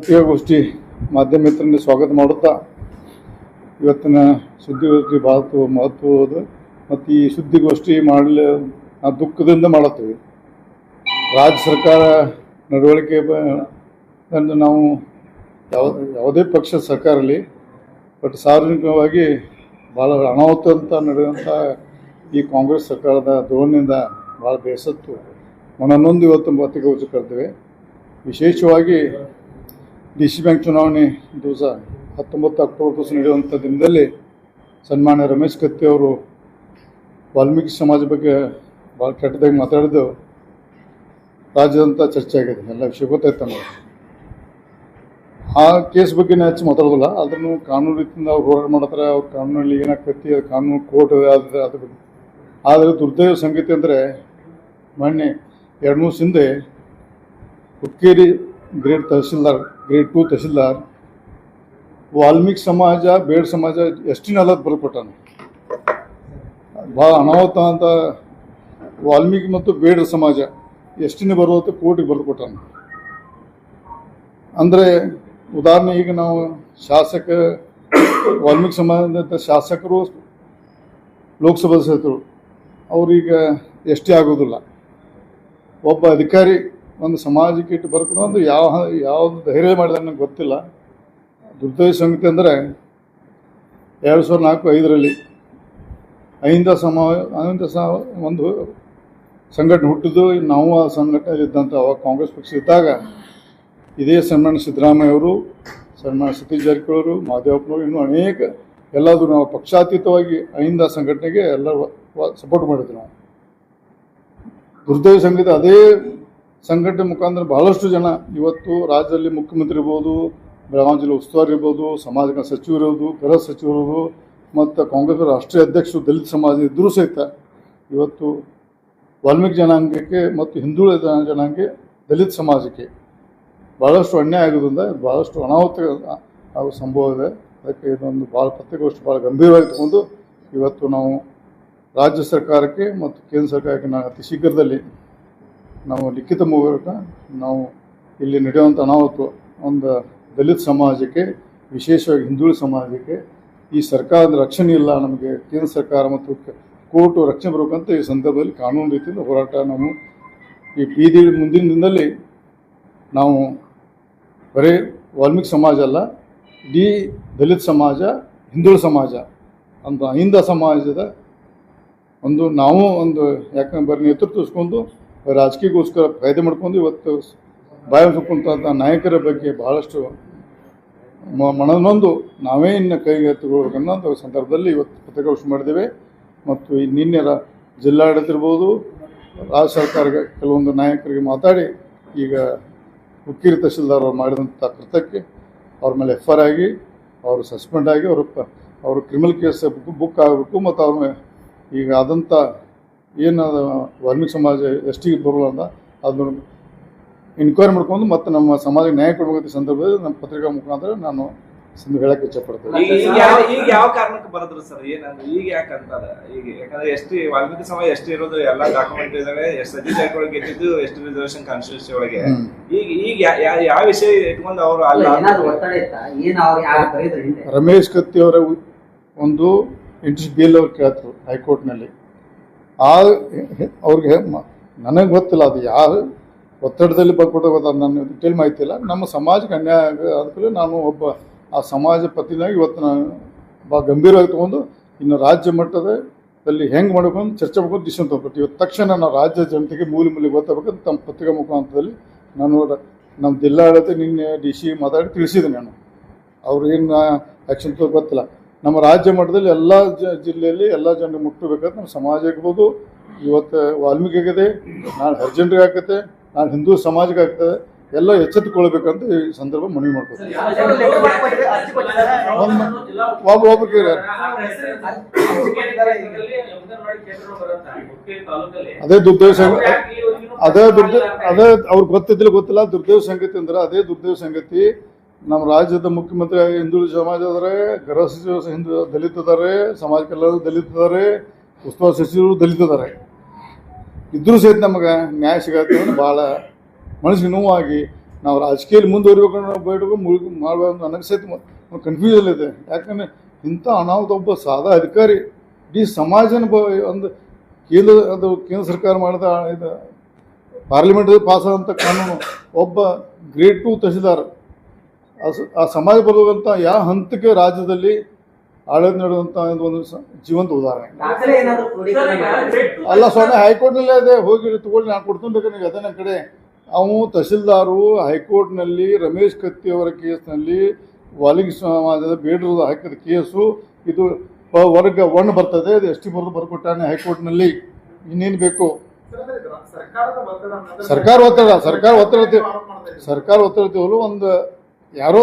ಪತ್ರಿಕಾಗೋಷ್ಠಿ ಮಾಧ್ಯಮ ಮಿತ್ರರಿಗೆ ಸ್ವಾಗತ ಮಾಡುತ್ತಾ ಇವತ್ತಿನ ಸುದ್ದಿಗೋಷ್ಠಿ ಭಾಳ ಮಹತ್ವವಾದ ಮತ್ತು ಈ ಸುದ್ದಿಗೋಷ್ಠಿ ಮಾಡಲು ದುಃಖದಿಂದ ಮಾಡುತ್ತೇವೆ. ರಾಜ್ಯ ಸರ್ಕಾರ ನಡವಳಿಕೆ ನಾವು ಯಾವುದೇ ಪಕ್ಷದ ಸರ್ಕಾರ ಇರಲಿ, ಬಟ್ ಸಾರ್ವಜನಿಕವಾಗಿ ಭಾಳ ಅನಾಹುತ ನಡೆಯುವಂಥ ಈ ಕಾಂಗ್ರೆಸ್ ಸರ್ಕಾರದ ಧೋರಣೆಯಿಂದ ಭಾಳ ಬೇಸತ್ತು ಮನನೊಂದು ಇವತ್ತು ಪತ್ರಿಕಾಗೋಷ್ಠಿ ಕರೆದಿವೆ. ವಿಶೇಷವಾಗಿ ಡಿ.ಸಿ. ಬ್ಯಾಂಕ್ ಚುನಾವಣೆ ದಿವಸ 19 ಅಕ್ಟೋಬರ್ ದಿವಸ ನಡೆಯುವಂಥ ದಿನದಲ್ಲಿ ಸನ್ಮಾನ್ಯ ರಮೇಶ್ ಕತ್ತಿ ಅವರು ವಾಲ್ಮೀಕಿ ಸಮಾಜ ಬಗ್ಗೆ ಭಾಳ ಕೆಟ್ಟದಾಗಿ ಮಾತಾಡಿದ್ದು ರಾಜ್ಯದಂತ ಚರ್ಚೆ ಆಗಿದೆ. ಎಲ್ಲ ವಿಷಯ ಗೊತ್ತಾಯ್ತು ನಮಗೆ. ಆ ಕೇಸ್ ಬಗ್ಗೆ ಹೆಚ್ಚು ಮಾತಾಡೋದಿಲ್ಲ, ಅದನ್ನು ಕಾನೂನು ರೀತಿಯಿಂದ ಅವ್ರು ಹೋರಾಟ ಮಾಡ್ತಾರೆ. ಅವ್ರ ಕಾನೂನಲ್ಲಿ ಏನಾಗ್ತೈತಿ, ಅದು ಕಾನೂನು ಕೋರ್ಟ್ ಅದ್ರ ಬಗ್ಗೆ. ಆದರೆ ದುರ್ದೈವ ಸಂಗತಿ ಅಂದರೆ ಮೊನ್ನೆ 2 ದಿವಸ ಹಿಂದೆ ಹುಕ್ಕೇರಿ ಗ್ರೇಡ್ 2 ತಹಸೀಲ್ದಾರ್ ವಾಲ್ಮೀಕಿ ಸಮಾಜ ಬೇಡ ಸಮಾಜ ಎಷ್ಟಿನೆಲ್ಲ ಬರೆದುಕೊಟ್ಟಾನೆ. ಭಾಳ ಅನಾಹುತ ಅಂತ ವಾಲ್ಮೀಕಿ ಮತ್ತು ಬೇಡ ಸಮಾಜ ಎಷ್ಟಿನ ಬರುವಂಥ ಕೋರ್ಟಿಗೆ ಬರೆದುಕೊಟ್ಟಾನೆ. ಅಂದರೆ ಉದಾಹರಣೆ, ಈಗ ನಾವು ವಾಲ್ಮೀಕಿ ಸಮಾಜದ ಶಾಸಕರು ಲೋಕಸಭಾ ಸದಸ್ಯರು ಅವ್ರೀಗ ಎಷ್ಟೇ ಆಗೋದಿಲ್ಲ. ಒಬ್ಬ ಅಧಿಕಾರಿ ಒಂದು ಸಮಾಜಕ್ಕೆ ಇಟ್ಟು ಬರ್ಕೊಂಡು ಅಂದ್ರೆ ಯಾವುದು ಧೈರ್ಯ ಮಾಡಿದ ನನಗೆ ಗೊತ್ತಿಲ್ಲ. ದುರ್ದೈವ ಸಂಗತಿ ಅಂದರೆ 2004-05ರಲ್ಲಿ ಅಹಿಂದ ಒಂದು ಸಂಘಟನೆ ಹುಟ್ಟಿದ್ದು. ನಾವು ಆ ಸಂಘಟನೆಯಲ್ಲಿ ಇದ್ದಂಥ ಅವಾಗ ಕಾಂಗ್ರೆಸ್ ಪಕ್ಷ ಇದ್ದಾಗ ಇದೇ ಸನ್ಮಾನ್ಯ ಸಿದ್ದರಾಮಯ್ಯ ಅವರು, ಸನ್ಮಾನ್ಯ ಸತೀಶ್ ಜಾರಕಿಹೊಳಿ ಅವರು, ಮಾದೇವಪ್ಪನವರು, ಇನ್ನೂ ಅನೇಕ ಎಲ್ಲಾದರೂ ನಾವು ಪಕ್ಷಾತೀತವಾಗಿ ಅಹಿಂದ ಸಂಘಟನೆಗೆ ಎಲ್ಲ ಸಪೋರ್ಟ್ ಮಾಡಿದ್ವಿ ನಾವು. ದುರ್ದೈವ ಸಂಗತಿ ಅದೇ ಸಂಘಟನೆ ಮುಖಾಂತರ ಬಹಳಷ್ಟು ಜನ ಇವತ್ತು ರಾಜ್ಯದಲ್ಲಿ ಮುಖ್ಯಮಂತ್ರಿ ಇರ್ಬೋದು, ಬೆಳಗಾವಿ ಜಿಲ್ಲೆ ಉಸ್ತುವಾರಿ ಇರ್ಬೋದು, ಸಮಾಜ ಸಚಿವರು ಇರ್ಬೋದು, ಗೃಹ ಸಚಿವರು ಇರ್ಬೋದು, ಮತ್ತು ಕಾಂಗ್ರೆಸ್ ರಾಷ್ಟ್ರೀಯ ಅಧ್ಯಕ್ಷರು ದಲಿತ ಸಮಾಜ ಇದ್ದರೂ ಸಹಿತ ಇವತ್ತು ವಾಲ್ಮೀಕಿ ಜನಾಂಗಕ್ಕೆ ಮತ್ತು ಹಿಂದುಳಿದ ಜನಾಂಗಕ್ಕೆ ದಲಿತ ಸಮಾಜಕ್ಕೆ ಭಾಳಷ್ಟು ಅನ್ಯಾಯ ಆಗೋದ್ರಿಂದ ಭಾಳಷ್ಟು ಅನಾಹುತ ಆಗೋ ಸಂಭವ ಇದೆ. ಅದಕ್ಕೆ ಇದೊಂದು ಭಾಳ ಪತ್ರಿಕಾಗೋಷ್ಠಿ ಭಾಳ ಗಂಭೀರವಾಗಿ ತಗೊಂಡು ಇವತ್ತು ನಾವು ರಾಜ್ಯ ಸರ್ಕಾರಕ್ಕೆ ಮತ್ತು ಕೇಂದ್ರ ಸರ್ಕಾರಕ್ಕೆ ನಾವು ಅತಿ ಶೀಘ್ರದಲ್ಲಿ ನಾವು ಲಿಖಿತ ಮೂಲಕ ನಾವು ಇಲ್ಲಿ ನಡೆಯುವಂಥ ಅನಾಹುತ ಒಂದು ದಲಿತ ಸಮಾಜಕ್ಕೆ, ವಿಶೇಷವಾಗಿ ಹಿಂದುಳಿದ ಸಮಾಜಕ್ಕೆ ಈ ಸರ್ಕಾರದ ರಕ್ಷಣೆ ಇಲ್ಲ, ನಮಗೆ ಕೇಂದ್ರ ಸರ್ಕಾರ ಮತ್ತು ಕೋರ್ಟು ರಕ್ಷಣೆ ಬರಬೇಕಂತ ಈ ಸಂದರ್ಭದಲ್ಲಿ ಕಾನೂನು ರೀತಿಯಿಂದ ಹೋರಾಟ ನಾವು ಈ ಬೀದಿ ಮುಂದಿನ ದಿನದಲ್ಲಿ ನಾವು ಬರೀ ವಾಲ್ಮೀಕಿ ಸಮಾಜ ಅಲ್ಲ, ಇಡೀ ದಲಿತ ಸಮಾಜ, ಹಿಂದುಳಿದ ಸಮಾಜ ಅಂತ ಅಹಿಂದ ಸಮಾಜದ ನಾವು ಯಾಕಂದ್ರೆ ಬರೀ ನೇತೃತ್ವಿಸ್ಕೊಂಡು ರಾಜಕೀಯಕ್ಕೋಸ್ಕರ ಫಾಯ್ದೆ ಮಾಡ್ಕೊಂಡು ಇವತ್ತು ಬಾಯಿ ಸುಕ್ಕುವಂಥ ನಾಯಕರ ಬಗ್ಗೆ ಭಾಳಷ್ಟು ಮನನೊಂದು ನಾವೇ ಇನ್ನು ಕೈಗೆ ಎತ್ತಿಕೊಳ್ಬೇಕನ್ನೋ ಸಂದರ್ಭದಲ್ಲಿ ಇವತ್ತು ಪತ್ರಿಕಾಗೋಷ್ಠಿ ಮಾಡಿದ್ದೇವೆ. ಮತ್ತು ಈ ನಿನ್ನೆ ಜಿಲ್ಲಾಡಳಿತ ಇರ್ಬೋದು, ರಾಜ್ಯ ಸರ್ಕಾರಕ್ಕೆ ಕೆಲವೊಂದು ನಾಯಕರಿಗೆ ಮಾತಾಡಿ ಈಗ ಹುಕ್ಕೇರಿ ತಹಸೀಲ್ದಾರ್ ಅವರು ಮಾಡಿದಂಥ ಕೃತ್ಯಕ್ಕೆ ಅವ್ರ ಮೇಲೆ FIR ಆಗಿ ಅವರು ಸಸ್ಪೆಂಡ್ ಆಗಿ ಅವರು ಕ್ರಿಮಿನಲ್ ಕೇಸ್ ಬುಕ್ ಆಗಬೇಕು. ಮತ್ತು ಅವ್ರ ಈಗ ಆದಂಥ ಏನು ವಾಲ್ಮೀಕಿ ಸಮಾಜ ಎಷ್ಟಿಗೆ ಬರೋಲ್ಲ ಅಂತ ಅದನ್ನು ಇನ್ಕ್ವೈರಿ ಮಾಡ್ಕೊಂಡು ಮತ್ತು ನಮ್ಮ ಸಮಾಜಕ್ಕೆ ನ್ಯಾಯ ಕೊಡಬೇಕಂತ ಸಂದರ್ಭದಲ್ಲಿ ನಮ್ಮ ಪತ್ರಿಕಾ ಮುಖಾಂತರ ನಾನು ಹೇಳಕ್ಕೆ ಇಚ್ಛಪಡ್ತೇನೆ. ಈಗ ಯಾವ ಕಾರಣಕ್ಕೆ ಬರೋದ್ರು ಸರ್? ಏನಂದ್ರೆ ಈಗ ಯಾಕಂತಾರೆ ಈಗ ಯಾಕಂದ್ರೆ ವಾಲ್ಮೀಕಿ ಸಮಾಜ ಇರೋದು ಎಲ್ಲ ಡಾಕ್ಯುಮೆಂಟ್ ಇದಾವೆ, ಸತೀಶ್ ಜಾರಕಿಹೊಳಿ ಗೆದ್ದಿದ್ದು ರಿಸರ್ವೇಶನ್ ಕಾನ್ಸ್ಟಿಟ್ಯೂನ್ಸಿ ಒಳಗೆ. ಈಗ ಯಾವ ವಿಷಯ ಇಟ್ಕೊಂಡು ಅವರು ರಮೇಶ್ ಕತ್ತಿ ಅವರ ಒಂದು ಇಂಟ್ರೆಸ್ಟ್ ಬಿಲ್ ಅವ್ರು ಕೇಳ್ತರು ಹೈಕೋರ್ಟ್ನಲ್ಲಿ. ಅವ್ರಿಗೆ ನನಗೆ ಗೊತ್ತಿಲ್ಲ ಅದು ಯಾರು ಒತ್ತಡದಲ್ಲಿ ಬರ್ಕೊಟ್ಟು ನನ್ನ ಡಿಟೇಲ್ ಮಾಹಿತಿ ಇಲ್ಲ. ನಮ್ಮ ಸಮಾಜಕ್ಕೆ ಅನ್ಯಾಯ ಅದಕ್ಕೆ ನಾನು ಒಬ್ಬ ಆ ಸಮಾಜ ಪ್ರತಿನಿಧಿಯಾಗಿ ಇವತ್ತು ನಾನು ಭಾಳ ಗಂಭೀರವಾಗಿ ತೊಗೊಂಡು ಇನ್ನು ರಾಜ್ಯ ಮಟ್ಟದಲ್ಲಿ ಹೆಂಗೆ ಮಾಡಬೇಕು ಅಂತ ಚರ್ಚೆ ಮಾಡ್ಕೊಂಡು ಡಿಸಿಷನ್ ತೊಗೊಳ್ಬಿಟ್ಟು ಇವತ್ತು ತಕ್ಷಣ ನಾವು ರಾಜ್ಯ ಜನತೆಗೆ ಮೂಲೆ ಗೊತ್ತಾಗಬೇಕಂತ ತಮ್ಮ ಪತ್ರಿಕಾ ಮುಖಾಂತರದಲ್ಲಿ ನಾನು ನಮ್ಮ ಜಿಲ್ಲಾಡಳಿತ ನಿನ್ನೆ DC ಮಾತಾಡಿ ತಿಳಿಸಿದೆ. ನಾನು ಅವ್ರು ಏನು ಆ್ಯಕ್ಷನ್ ಗೊತ್ತಿಲ್ಲ. ನಮ್ಮ ರಾಜ್ಯ ಮಟ್ಟದಲ್ಲಿ ಎಲ್ಲ ಜಿಲ್ಲೆಯಲ್ಲಿ ಎಲ್ಲ ಜನರಿಗೆ ಮುಟ್ಟಬೇಕಾದ್ರೆ ನಮ್ಮ ಸಮಾಜ ಇರ್ಬೋದು. ಇವತ್ತು ವಾಲ್ಮೀಕಿ ಆಗಿದೆ, ನಾಳೆ ಹರಿಜನರಿಗೆ ಆಗ್ತದೆ, ನಾಳೆ ಹಿಂದೂ ಸಮಾಜಕ್ಕೆ ಆಗ್ತದೆ. ಎಲ್ಲ ಎಚ್ಚೆತ್ತುಕೊಳ್ಬೇಕಂತ ಈ ಸಂದರ್ಭ ಮನವಿ ಮಾಡ್ಕೊಳ್ತೀವಿ. ಅದೇ ಅವ್ರಿಗೆ ಗೊತ್ತಿಲ್ಲ. ದುರ್ದೈವ ಸಂಗತಿ ಅಂದ್ರೆ ಅದೇ ದುರ್ದೈವ ಸಂಗತಿ. ನಮ್ಮ ರಾಜ್ಯದ ಮುಖ್ಯಮಂತ್ರಿ ಹಿಂದುಳಿದ ಸಮಾಜ ಅದಾರೆ, ಗೃಹ ಸಚಿವರು ದಲಿತ ಅದಾರೆ, ಸಮಾಜಕ್ಕೆಲ್ಲರೂ ದಲಿತ ಅದಾರೆ, ಉಸ್ತುವಾರಿ ಸಚಿವರು ದಲಿತ ಅದಾರೆ. ಇದ್ರೂ ಸಹಿತ ನಮಗೆ ನ್ಯಾಯ ಸಿಗತ್ತೆ ಭಾಳ ಮನಸ್ಸಿಗೆ ನೋವಾಗಿ ನಾವು ರಾಜಕೀಯದಲ್ಲಿ ಮುಂದುವರಿಬೇಕು ಬೇಡಬೇಕು ಮಾಡಬೇಕು ನನಗೆ ಸಹಿತ ಕನ್ಫ್ಯೂಷನ್ ಇದೆ. ಯಾಕಂದರೆ ಇಂಥ ಅನಾಹುತ ಒಬ್ಬ ಸಾದಾ ಅಧಿಕಾರಿ ಇಡೀ ಸಮಾಜನ ಒಂದು ಕೇಂದ್ರ ಸರ್ಕಾರ ಮಾಡಿದ ಇದು ಪಾರ್ಲಿಮೆಂಟಲ್ಲಿ ಪಾಸ್ ಆದಂಥ ಕಾನೂನು, ಒಬ್ಬ ಗ್ರೇಡ್ 2 ತಹಸೀಲ್ದಾರ್ ಆ ಸಮಾಜ ಬರುವಂಥ ಯಾವ ಹಂತಕ್ಕೆ ರಾಜ್ಯದಲ್ಲಿ ಆಡಳಿತ ನಡೆಯುವಂಥ ಒಂದು ಜೀವಂತ ಉದಾಹರಣೆ. ಅಲ್ಲ ಸ್ವಾಮಿ, ಹೈಕೋರ್ಟ್ನಲ್ಲೇ ಇದೆ, ಹೋಗಿ ತಗೊಳ್ಳಿ, ನಾನು ಕೊಡ್ತೀನಿ ಬೇಕಾದ್ರೆ ಅದೇ ನನ್ನ ಕಡೆ. ಅವು ತಹಸೀಲ್ದಾರು ಹೈಕೋರ್ಟ್ನಲ್ಲಿ ರಮೇಶ್ ಕತ್ತಿ ಅವರ ಕೇಸ್ನಲ್ಲಿ ವಾಲ್ಮೀಕಿ ಸಮಾಜದ ಬೇಡರು ಹಾಕಿದ ಕೇಸು, ಇದು ವರ್ಗ 1 ಬರ್ತದೆ, ಅದು ST ಬರ್ಕೊಟ್ಟಾನೆ ಹೈಕೋರ್ಟ್ನಲ್ಲಿ. ಇನ್ನೇನು ಬೇಕು? ಸರ್ಕಾರ ಒತ್ತಡ ಒಂದು ಯಾರೋ